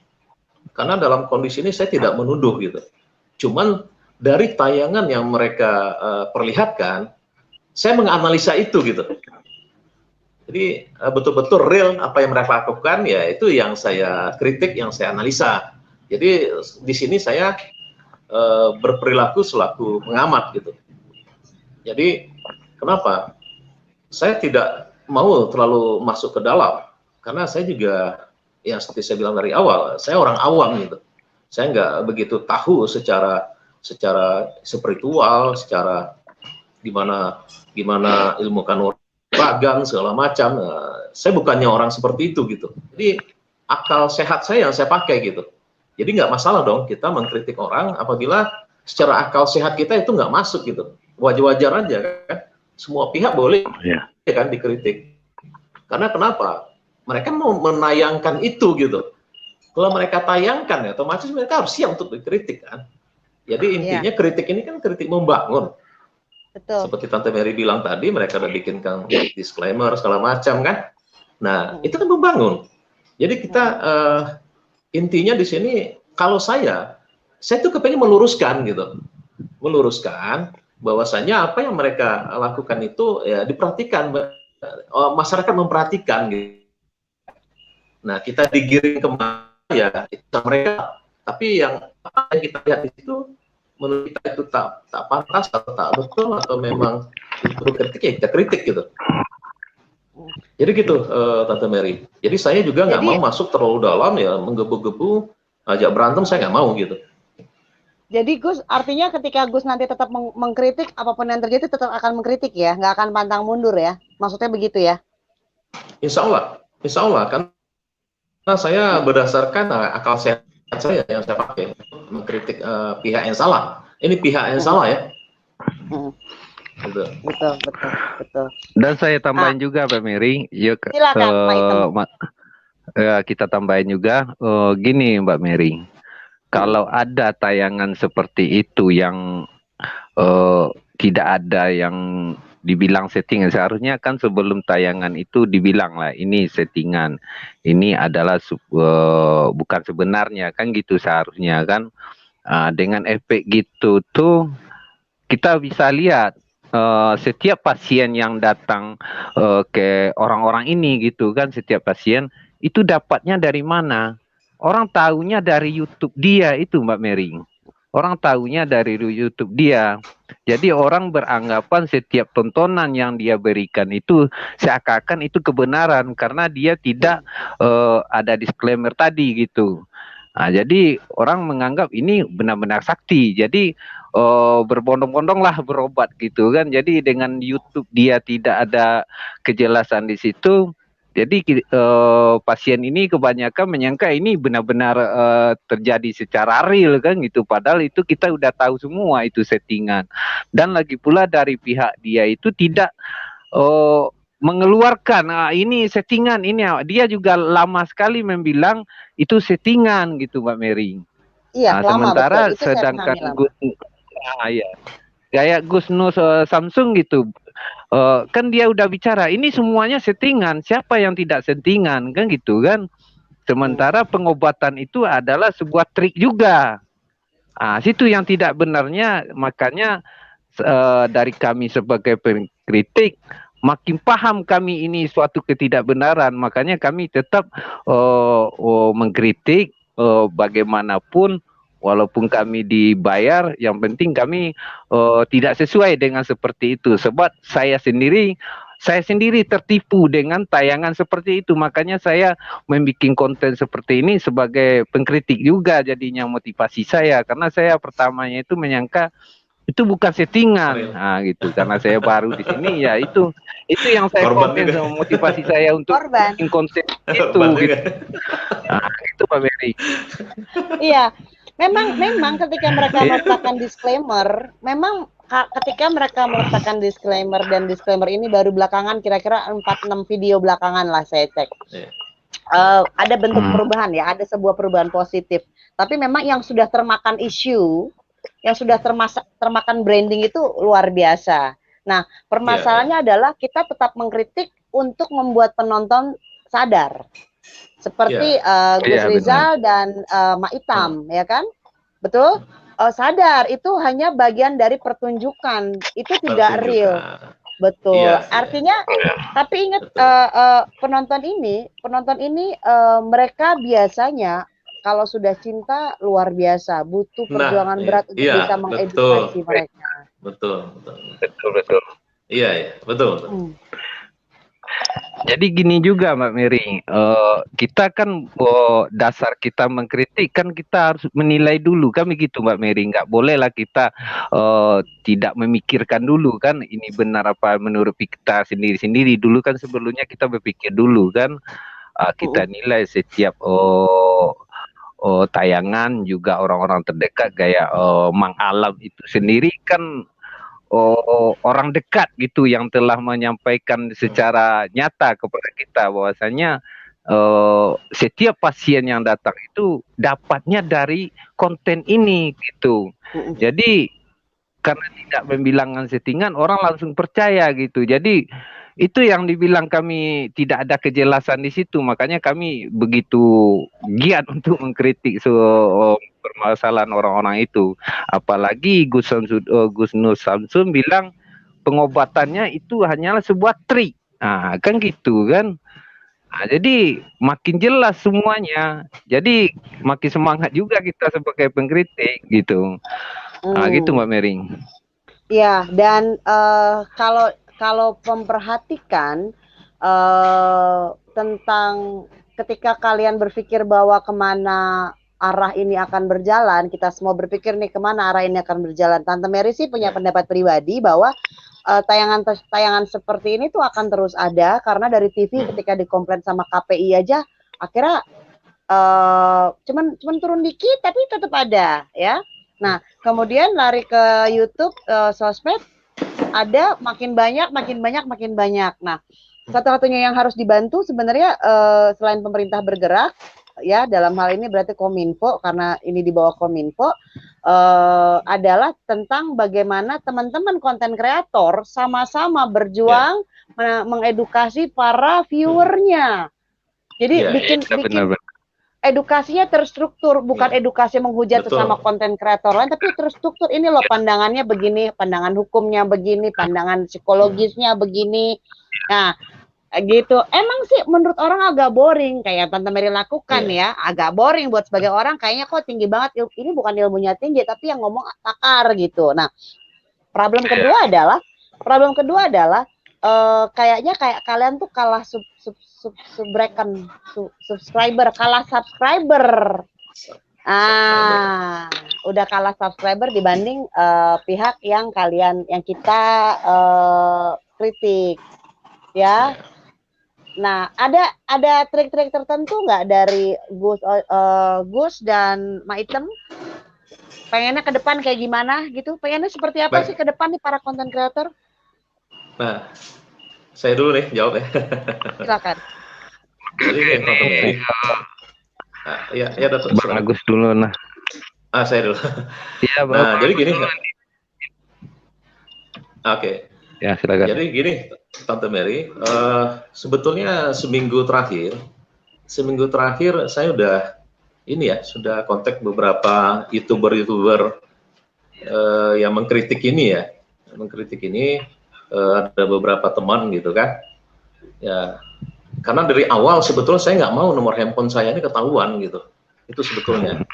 [SPEAKER 1] karena dalam kondisi ini saya tidak menuduh gitu, cuman dari tayangan yang mereka perlihatkan, saya menganalisa itu gitu. Jadi betul-betul real apa yang mereka lakukan, ya itu yang saya kritik, yang saya analisa. Jadi di sini saya berperilaku selaku pengamat gitu. Jadi kenapa? Saya tidak mau terlalu masuk ke dalam, karena saya juga, yang seperti saya bilang dari awal, saya orang awam gitu. Saya nggak begitu tahu secara spiritual, secara gimana ilmu kanuragan segala macam. Saya bukannya orang seperti itu gitu. Jadi akal sehat saya yang saya pakai gitu. Jadi nggak masalah dong kita mengkritik orang apabila secara akal sehat kita itu nggak masuk gitu. Wajar-wajar aja kan. Semua pihak boleh kan dikritik. Karena kenapa? Mereka mau menayangkan itu gitu. Kalau mereka tayangkan ya otomatis mereka harus siap untuk dikritik kan. Jadi intinya kritik ini kan kritik membangun. Betul. Seperti Tante Mary bilang tadi, mereka udah bikinkan disclaimer segala macam kan. Nah, itu kan membangun. Jadi kita intinya di sini, kalau saya tuh kepengen meluruskan gitu. Meluruskan bahwasanya apa yang mereka lakukan itu ya diperhatikan, masyarakat memperhatikan gitu. Nah, kita digiring kemana ya itu mereka, tapi yang kita lihat di situ menurut kita itu tak pantas atau tak betul atau memang itu kritik ya kita kritik gitu. Jadi gitu Tante Mary. Jadi saya juga nggak mau masuk terlalu dalam ya, menggebu-gebu ajak berantem, saya nggak mau gitu.
[SPEAKER 2] Jadi Gus, artinya ketika Gus nanti tetap mengkritik, apapun yang terjadi tetap akan mengkritik ya, nggak akan pantang mundur ya, maksudnya begitu ya? Insya Allah karena saya berdasarkan akal sehat saya yang saya pakai mengkritik pihak yang salah. Ini pihak yang salah ya. Betul.
[SPEAKER 3] Dan saya tambahin juga Pak Mary, yuk kita tambahin juga gini Mbak Mary. Kalau ada tayangan seperti itu yang tidak ada yang dibilang settingan, seharusnya kan sebelum tayangan itu dibilang lah ini settingan, ini adalah bukan sebenarnya kan gitu seharusnya kan. Dengan efek gitu tuh kita bisa lihat setiap pasien yang datang ke orang-orang ini gitu kan, setiap pasien itu dapatnya dari mana? Orang tahunya dari YouTube dia itu Mbak Mary. Orang tahunya dari YouTube dia. Jadi orang beranggapan setiap tontonan yang dia berikan itu seakan-akan itu kebenaran karena dia tidak ada disclaimer tadi gitu. Nah, jadi orang menganggap ini benar-benar sakti. Jadi berbondong-bondong lah berobat gitu kan. Jadi dengan YouTube dia tidak ada kejelasan di situ. Jadi pasien ini kebanyakan menyangka ini benar-benar terjadi secara real kan gitu. Padahal itu kita udah tahu semua itu settingan. Dan lagi pula dari pihak dia itu tidak mengeluarkan ini settingan ini. Dia juga lama sekali membilang itu settingan gitu Mbak Mary.
[SPEAKER 2] Iya, lama
[SPEAKER 3] Sementara
[SPEAKER 2] betul. Itu saya
[SPEAKER 3] sedangkan
[SPEAKER 2] pahami lama.
[SPEAKER 3] Gus, ya, kayak Gus Nus Samsung gitu, kan dia udah bicara ini semuanya settingan. Siapa yang tidak settingan kan gitu kan? Sementara pengobatan itu adalah sebuah trik juga. Situ yang tidak benarnya, makanya dari kami sebagai pengkritik makin paham kami ini suatu ketidakbenaran, makanya kami tetap mengkritik bagaimanapun, walaupun kami dibayar, yang penting kami tidak sesuai dengan seperti itu. Sebab saya sendiri tertipu dengan tayangan seperti itu, makanya saya membuat konten seperti ini sebagai pengkritik juga jadinya motivasi saya, karena saya pertamanya itu menyangka itu bukan settingan, gitu. Karena saya baru di sini, ya itu yang saya konten sama motivasi saya untuk bikin konten itu, gitu. Itu Pak Mary.
[SPEAKER 2] Iya, memang ketika mereka meletakkan disclaimer, memang ketika mereka meletakkan disclaimer, dan disclaimer ini baru belakangan, kira-kira 4-6 video belakangan lah saya cek. Ada bentuk perubahan ya, ada sebuah perubahan positif. Tapi memang yang sudah termakan isu, yang sudah termakan branding itu luar biasa. Nah, permasalahannya adalah kita tetap mengkritik untuk membuat penonton sadar. Seperti Gus Rizal dan Mak Itam, ya kan? Betul? Sadar, itu hanya bagian dari pertunjukan. Itu tidak real. Betul. Artinya, tapi ingat penonton ini mereka biasanya kalau sudah cinta luar biasa, butuh perjuangan berat untuk bisa mengedukasi mereka.
[SPEAKER 1] Betul. Iya, betul.
[SPEAKER 3] Jadi gini juga Mbak Mary, kita kan dasar kita mengkritik kan kita harus menilai dulu kan begitu Mbak Mary. Nggak boleh lah kita tidak memikirkan dulu kan ini benar apa menurut kita sendiri-sendiri dulu kan, sebelumnya kita berpikir dulu kan, kita nilai setiap tayangan, juga orang-orang terdekat kayak Mang Alam itu sendiri kan orang dekat gitu yang telah menyampaikan secara nyata kepada kita bahwasanya setiap pasien yang datang itu dapatnya dari konten ini gitu. Jadi karena tidak membilangkan settingan, orang langsung percaya gitu. Jadi itu yang dibilang kami tidak ada kejelasan di situ, makanya kami begitu giat untuk mengkritik permasalahan orang-orang itu. Apalagi Gus Nur Samsun bilang pengobatannya itu hanyalah sebuah trik, kan gitu kan. Jadi makin jelas semuanya, jadi makin semangat juga kita sebagai pengkritik gitu. Gitu Mbak Mary.
[SPEAKER 2] Ya, dan kalau memperhatikan tentang ketika kalian berpikir bahwa kemana arah ini akan berjalan, kita semua berpikir nih kemana arah ini akan berjalan. Tante Mary sih punya pendapat pribadi bahwa tayangan seperti ini tuh akan terus ada, karena dari TV ketika dikomplain sama KPI aja akhirnya cuman turun dikit tapi tetap ada ya. Nah, kemudian lari ke YouTube, sosmed, ada makin banyak. Nah, satu-satunya yang harus dibantu sebenarnya selain pemerintah bergerak, ya dalam hal ini berarti Kominfo, karena ini di bawah Kominfo, adalah tentang bagaimana teman-teman konten kreator sama-sama berjuang mengedukasi para viewernya. Jadi bikin edukasinya terstruktur, bukan edukasi menghujat sesama konten kreator lain, tapi terstruktur. Ini loh pandangannya begini, pandangan hukumnya begini, pandangan psikologisnya begini. Nah, gitu. Emang sih menurut orang agak boring, kayak Tante Mary lakukan ya, agak boring buat sebagai orang, kayaknya kok tinggi banget. Ini bukan ilmunya tinggi, tapi yang ngomong pakar gitu. Nah, problem kedua adalah kayaknya kayak kalian tuh kalah subscriber, kalah subscriber.
[SPEAKER 1] subscriber.
[SPEAKER 2] Udah kalah subscriber dibanding pihak yang kita kritik, ya. Nah, ada trik-trik tertentu nggak dari Gus dan Maitem? Pengennya ke depan kayak gimana gitu? Pengennya seperti apa sih ke depan nih para content creator?
[SPEAKER 1] Nah, saya dulu nih jawab ya.
[SPEAKER 2] Silakan.
[SPEAKER 1] Jadi nih, Tante Mary. Nah, ya Datuk.
[SPEAKER 3] Bang Agus dulu nah.
[SPEAKER 1] Saya dulu.
[SPEAKER 3] Iya,
[SPEAKER 1] Nah, jadi gini. Oke.
[SPEAKER 3] Ya, silakan.
[SPEAKER 1] Jadi gini, Tante Mary, sebetulnya seminggu terakhir saya sudah kontak beberapa YouTuber yang mengkritik ini ya. Ada beberapa teman gitu kan. Ya, karena dari awal sebetulnya saya nggak mau nomor handphone saya ini ketahuan gitu. Itu sebetulnya.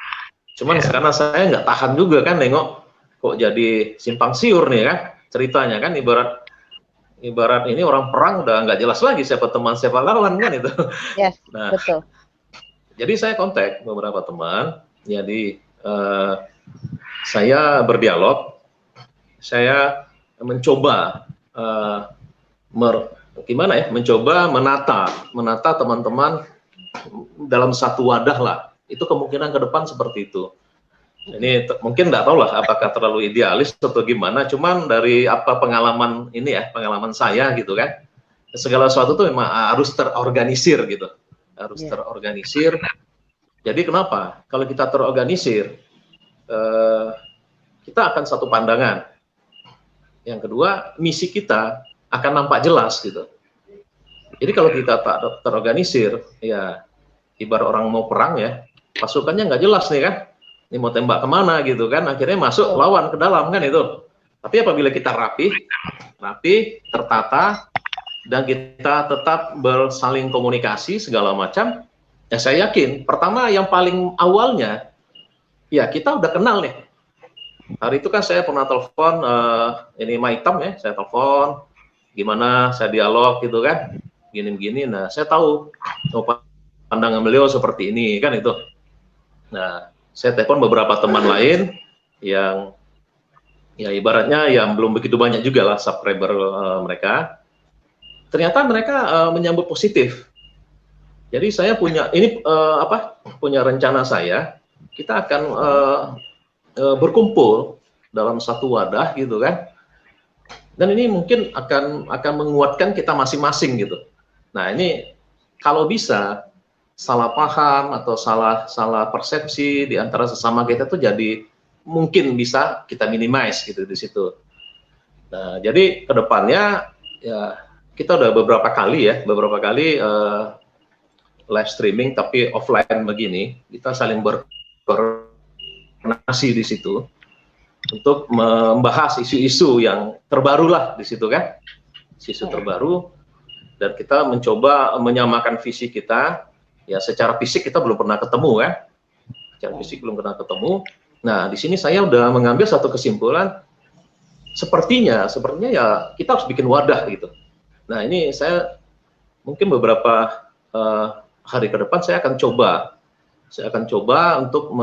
[SPEAKER 1] Cuman karena saya nggak tahan juga kan nengok kok jadi simpang siur nih kan ceritanya kan, ibarat ini orang perang udah nggak jelas lagi siapa teman siapa lawan kan itu.
[SPEAKER 2] Yes,
[SPEAKER 1] nah,
[SPEAKER 2] betul.
[SPEAKER 1] Jadi saya kontak beberapa teman, jadi saya berdialog, saya mencoba mencoba menata teman-teman dalam satu wadah lah. Itu kemungkinan ke depan seperti itu. Ini mungkin nggak tahu lah apakah terlalu idealis atau gimana, cuman dari pengalaman saya gitu kan, segala sesuatu tuh memang harus terorganisir gitu, terorganisir. Jadi kenapa? Kalau kita terorganisir, kita akan satu pandangan. Yang kedua, misi kita akan nampak jelas gitu. Jadi kalau kita tak terorganisir, ya ibarat orang mau perang ya, pasukannya nggak jelas nih kan. Ini mau tembak kemana gitu kan, akhirnya masuk lawan ke dalam kan itu. Tapi apabila kita rapi, tertata, dan kita tetap bersaling komunikasi segala macam, ya saya yakin, pertama yang paling awalnya, ya kita udah kenal nih. Hari itu kan saya pernah telepon, ini Maitem ya, saya telepon, gimana, saya dialog gitu kan, gini-gini, nah saya tahu, pandangan beliau seperti ini kan itu. Nah, saya telepon beberapa teman lain yang ya ibaratnya yang belum begitu banyak juga lah subscriber mereka. Ternyata mereka menyambut positif. Jadi saya punya punya rencana saya, kita akan berkumpul dalam satu wadah gitu kan. Dan ini mungkin akan menguatkan kita masing-masing gitu. Nah, ini kalau bisa salah paham atau salah persepsi di antara sesama kita tuh jadi mungkin bisa kita minimize gitu di situ. Nah, jadi kedepannya ya kita udah beberapa kali live streaming tapi offline begini, kita saling berkoordinasi di situ untuk membahas isu-isu yang terbaru lah di situ kan, isu terbaru, dan kita mencoba menyamakan visi kita. Ya secara fisik kita belum pernah ketemu kan, Nah di sini saya udah mengambil satu kesimpulan, sepertinya ya kita harus bikin wadah gitu. Nah ini saya mungkin beberapa hari ke depan saya akan coba untuk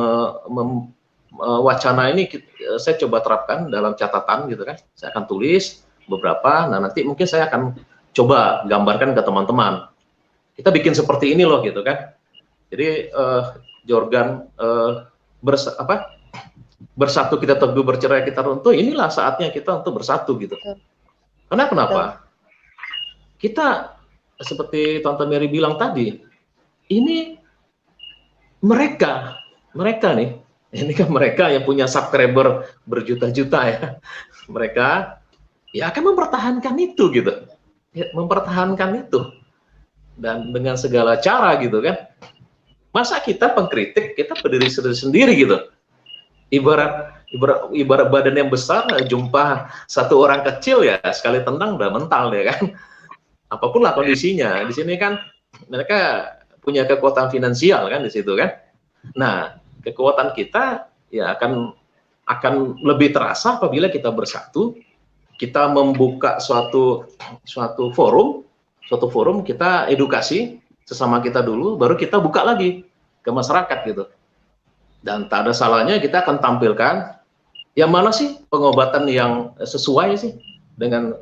[SPEAKER 1] wacana ini saya coba terapkan dalam catatan gitu kan. Saya akan tulis beberapa, nah nanti mungkin saya akan coba gambarkan ke teman-teman. Kita bikin seperti ini loh gitu kan. Jadi Jorgan bersatu kita teguh, bercerai kita runtuh. Inilah saatnya kita untuk bersatu gitu. Karena kenapa? Kita seperti Tante Mary bilang tadi, ini mereka nih, ini kan mereka yang punya subscriber berjuta-juta ya. Mereka ya akan mempertahankan itu gitu. Ya, mempertahankan itu. Dan dengan segala cara gitu kan, masa kita pengkritik, kita berdiri sendiri gitu, ibarat badan yang besar jumpa satu orang kecil ya sekali tendang udah mental ya kan, apapun lah kondisinya. Di sini kan mereka punya kekuatan finansial kan di situ kan. Nah kekuatan kita ya akan lebih terasa apabila kita bersatu, kita membuka suatu forum kita edukasi sesama kita dulu, baru kita buka lagi ke masyarakat gitu. Dan tak ada salahnya kita akan tampilkan yang mana sih pengobatan yang sesuai sih dengan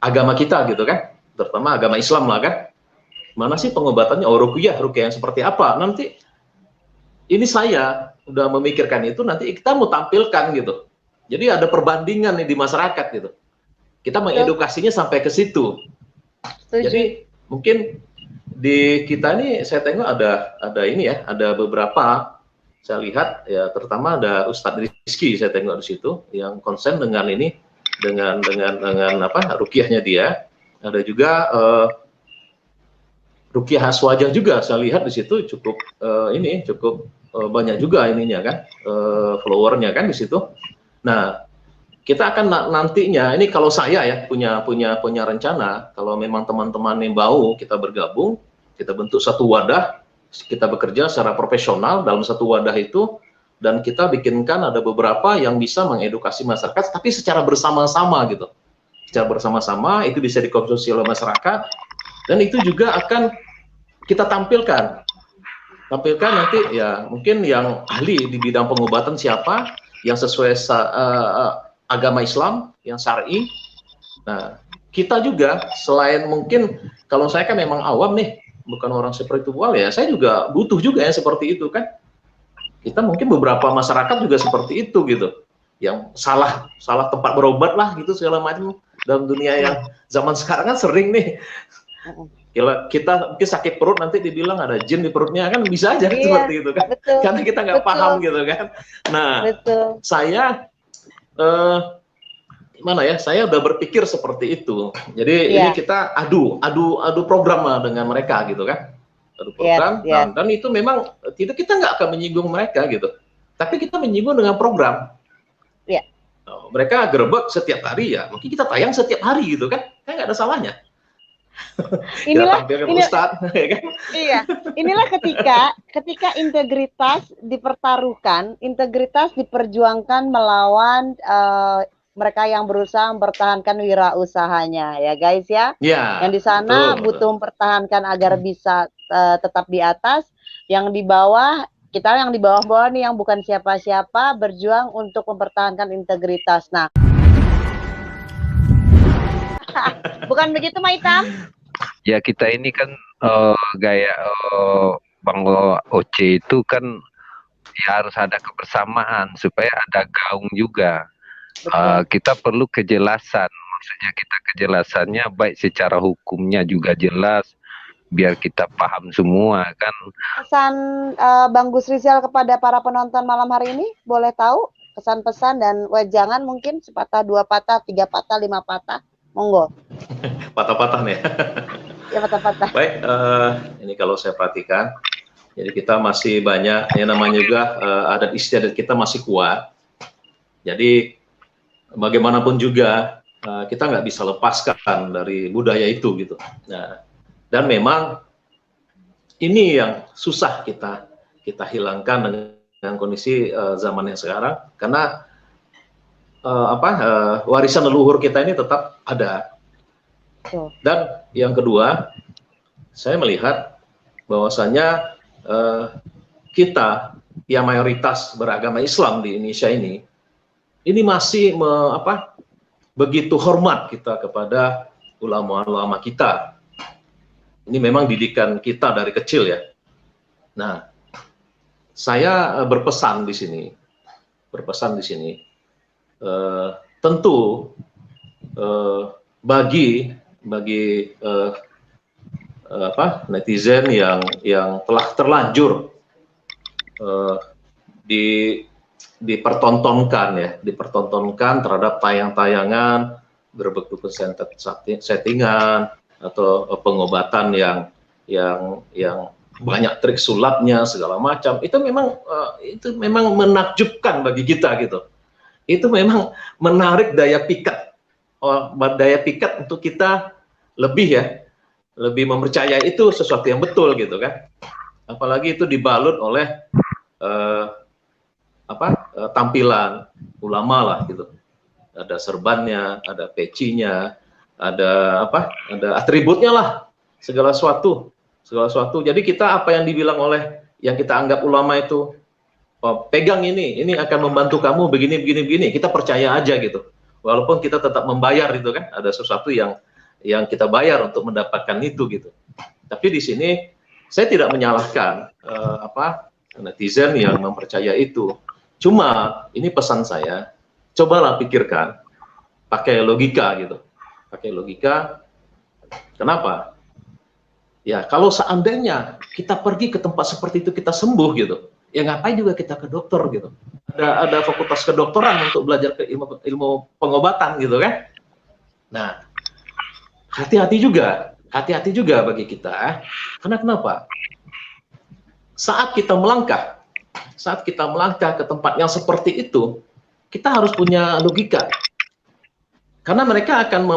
[SPEAKER 1] agama kita gitu kan, terutama agama Islam lah kan. Mana sih pengobatannya? Oh, ruqyah yang seperti apa? Nanti ini saya udah memikirkan itu, nanti kita mau tampilkan gitu. Jadi ada perbandingan nih di masyarakat gitu. Kita mengedukasinya sampai ke situ. Jadi mungkin di kita nih saya tengok ada ini ya, ada beberapa saya lihat ya, terutama ada Ustadz Rizky saya tengok di situ yang konsen dengan ini, dengan apa ruqyahnya dia. Ada juga Ruqyah Aswajah juga saya lihat di situ cukup banyak juga ininya kan, followernya kan di situ. Nah, kita akan nantinya ini kalau saya ya punya rencana, kalau memang teman-teman yang mau kita bergabung, kita bentuk satu wadah, kita bekerja secara profesional dalam satu wadah itu, dan kita bikinkan ada beberapa yang bisa mengedukasi masyarakat, tapi secara bersama-sama gitu. Secara bersama-sama itu bisa dikonsumsi oleh masyarakat, dan itu juga akan kita tampilkan nanti ya, mungkin yang ahli di bidang pengobatan siapa yang sesuai agama Islam yang syar'i. Nah, kita juga selain mungkin kalau saya kan memang awam nih, bukan orang spiritual ya, saya juga butuh juga yang seperti itu kan. Kita mungkin beberapa masyarakat juga seperti itu gitu, yang salah tempat berobat lah gitu segala macam dalam dunia yang zaman sekarang kan sering nih. Kita mungkin sakit perut nanti dibilang ada jin di perutnya kan, bisa aja seperti itu kan, betul, karena kita nggak paham gitu kan. Nah, saya gimana ya, saya udah berpikir seperti itu. Jadi ini kita adu program lah dengan mereka gitu kan, adu program. Dan itu memang kita nggak akan menyinggung mereka gitu, tapi kita menyinggung dengan program. Mereka gerbek setiap hari ya, mungkin kita tayang setiap hari gitu kan nggak ada salahnya.
[SPEAKER 2] Inilah
[SPEAKER 1] ya kan?
[SPEAKER 2] Iya, inilah ketika integritas dipertaruhkan, integritas diperjuangkan melawan mereka yang berusaha mempertahankan wirausahanya, ya guys ya. Yang di sana butuh mempertahankan agar bisa tetap di atas, yang di bawah, kita yang di bawah-bawah nih yang bukan siapa-siapa berjuang untuk mempertahankan integritas. Nah, bukan begitu, Maitam?
[SPEAKER 3] Ya, kita ini kan gaya Bang Oce itu kan ya harus ada kebersamaan supaya ada gaung juga. Kita perlu kejelasan, maksudnya kita kejelasannya baik secara hukumnya juga jelas, biar kita paham semua kan.
[SPEAKER 2] Pesan Bang Gus Rizal kepada para penonton malam hari ini, boleh tahu pesan-pesan dan wejangan mungkin sepatah, dua patah, 3 patah, 5 patah. Monggo.
[SPEAKER 1] Patah-patah nih.
[SPEAKER 2] Ya, patah-patah.
[SPEAKER 1] Baik, ini kalau saya perhatikan, jadi kita masih banyak, ya namanya juga adat istiadat kita masih kuat. Jadi bagaimanapun juga kita nggak bisa lepaskan dari budaya itu gitu. Nah, dan memang ini yang susah kita hilangkan dengan kondisi zaman yang sekarang, karena warisan leluhur kita ini tetap ada. Dan yang kedua, saya melihat bahwasanya kita yang mayoritas beragama Islam di Indonesia ini masih begitu hormat kita kepada ulama-ulama kita. Ini memang didikan kita dari kecil ya. Nah, saya berpesan di sini, tentu bagi netizen yang telah terlanjur dipertontonkan terhadap tayangan berbentuk settingan atau pengobatan yang banyak trik sulapnya segala macam, itu memang menakjubkan bagi kita gitu. Itu memang menarik daya pikat untuk kita lebih mempercayai itu sesuatu yang betul gitu kan. Apalagi itu dibalut oleh tampilan ulama lah gitu. Ada serbannya, ada pecinya, ada atributnya lah, segala sesuatu. segala sesuatu. Jadi kita apa yang dibilang oleh yang kita anggap ulama itu, oh, pegang ini akan membantu kamu begini begini begini, kita percaya aja gitu. Walaupun kita tetap membayar itu kan, ada sesuatu yang kita bayar untuk mendapatkan itu gitu. Tapi di sini saya tidak menyalahkan netizen yang mempercaya itu. Cuma ini pesan saya, cobalah pikirkan, pakai logika gitu. Pakai logika. Kenapa? Ya, kalau seandainya kita pergi ke tempat seperti itu kita sembuh gitu, ya ngapain juga kita ke dokter gitu. Ada fakultas kedokteran untuk belajar ke ilmu pengobatan gitu kan. Nah, hati-hati juga bagi kita. Karena kenapa? Saat kita melangkah ke tempat yang seperti itu, kita harus punya logika. Karena mereka akan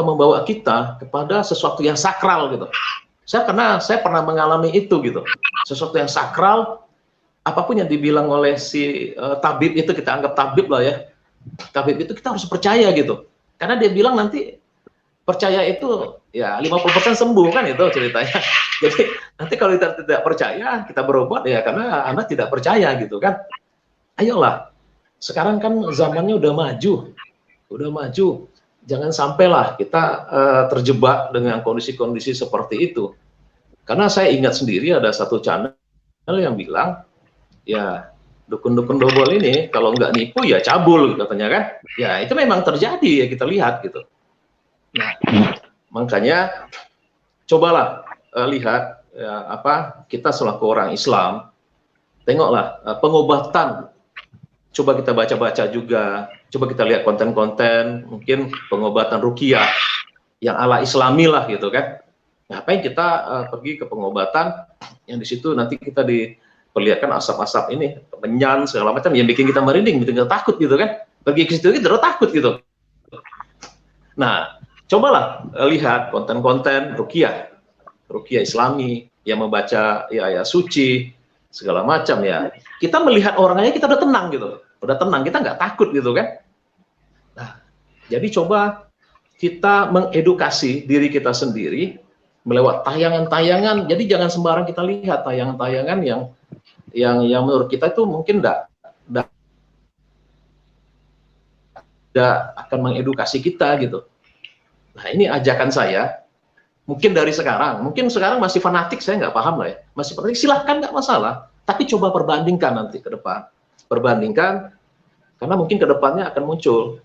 [SPEAKER 1] membawa kita kepada sesuatu yang sakral gitu. Karena saya pernah mengalami itu gitu. Sesuatu yang sakral, apapun yang dibilang oleh si tabib itu, kita anggap tabib lah ya. Tabib itu kita harus percaya gitu. Karena dia bilang nanti percaya itu ya 50% sembuh kan, itu ceritanya. Jadi nanti kalau kita tidak percaya, kita berobat ya karena Anda tidak percaya gitu kan. Ayolah. Sekarang kan zamannya udah maju. Jangan sampailah kita terjebak dengan kondisi-kondisi seperti itu. Karena saya ingat sendiri ada satu channel yang bilang, ya dukun-dukun dobol ini kalau nggak nipu ya cabul katanya kan. Ya itu memang terjadi ya, kita lihat gitu. Nah, makanya cobalah lihat ya, kita selaku orang Islam, tengoklah pengobatan. Coba kita baca-baca juga, coba kita lihat konten-konten, mungkin pengobatan ruqyah yang ala Islami lah gitu kan. Ngapain kita pergi ke pengobatan yang di situ nanti kita diperlihatkan asap-asap ini, menyan segala macam, yang bikin kita merinding, bikin kita takut gitu kan. Pergi ke situ kita takut gitu. Nah, cobalah lihat konten-konten ruqyah Islami yang membaca ya suci segala macam ya. Kita melihat orangnya kita udah tenang gitu. Udah tenang, kita nggak takut gitu kan. Nah, jadi coba kita mengedukasi diri kita sendiri melewat tayangan-tayangan. Jadi jangan sembarang kita lihat tayangan-tayangan yang menurut kita itu mungkin tidak akan mengedukasi kita gitu. Nah, ini ajakan saya. Mungkin dari sekarang, masih fanatik, saya nggak paham lah ya. Masih fanatik, silahkan, nggak masalah. Tapi coba perbandingkan nanti ke depan. Perbandingkan, karena mungkin ke depannya akan muncul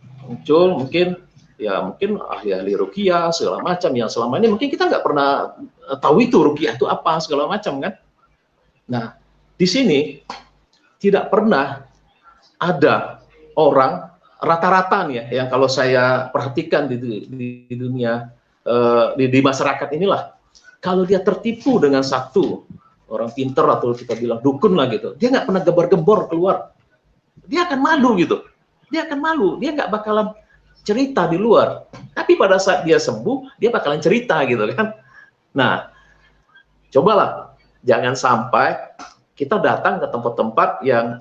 [SPEAKER 1] mungkin ahli-ahli ruqyah segala macam yang selama ini mungkin kita nggak pernah tahu itu ruqyah itu apa segala macam kan. Nah, di sini tidak pernah ada orang rata-rata nih ya, yang kalau saya perhatikan di dunia di masyarakat inilah, kalau dia tertipu dengan satu orang pinter atau kita bilang dukun lah gitu, dia nggak pernah gembar-gembor keluar, dia akan malu gitu, dia nggak bakalan cerita di luar, tapi pada saat dia sembuh dia bakalan cerita gitu kan. Nah, cobalah jangan sampai kita datang ke tempat-tempat yang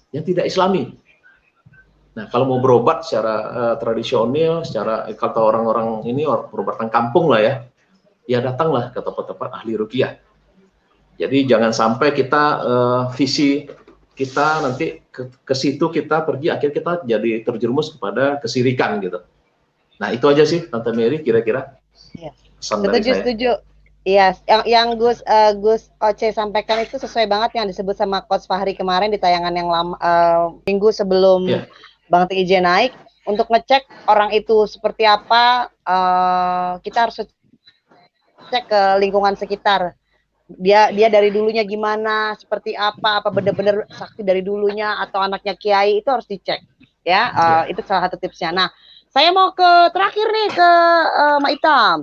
[SPEAKER 1] tidak Islami. Nah, kalau mau berobat secara tradisional, secara kata orang-orang ini perobatan kampung lah ya datanglah ke tempat-tempat ahli ruqyah. Jadi jangan sampai kita visi kita nanti ke situ kita pergi, akhirnya kita jadi terjerumus kepada kesirikan gitu. Nah, itu aja sih Tante Mary kira-kira.
[SPEAKER 2] Ya. Setuju. Iya, yang Gus Oce sampaikan itu sesuai banget yang disebut sama Coach Fahri kemarin di tayangan yang lama minggu sebelum Bang TIJ naik, untuk ngecek orang itu seperti apa. Kita harus cek ke lingkungan sekitar. Dia dari dulunya gimana, seperti apa benar-benar sakti dari dulunya atau anaknya kiai, itu harus dicek ya. Itu salah satu tipsnya. Nah, saya mau ke terakhir nih ke Mak Itam.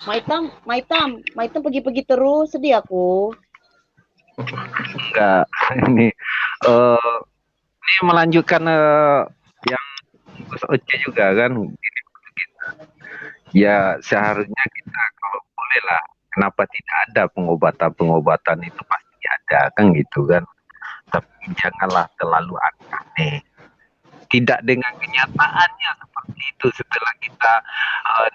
[SPEAKER 2] Mak Itam pergi-pergi terus, sedih aku.
[SPEAKER 3] Enggak, ini melanjutkan yang Gus Oce juga kan. Ya seharusnya kita kalau boleh lah, kenapa tidak ada pengobatan itu pasti ada kan gitu kan. Tapi janganlah terlalu aneh. Tidak dengan kenyataannya seperti itu setelah kita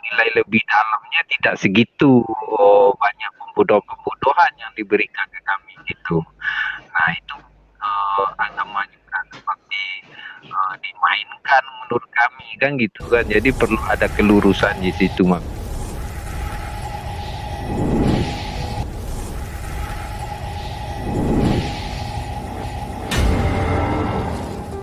[SPEAKER 3] nilai lebih dalamnya tidak segitu banyak pembodohan yang diberikan ke kami gitu. Nah itu agama juga seperti dimainkan menurut kami kan gitu kan. Jadi perlu ada kelurusan di situ, Mak.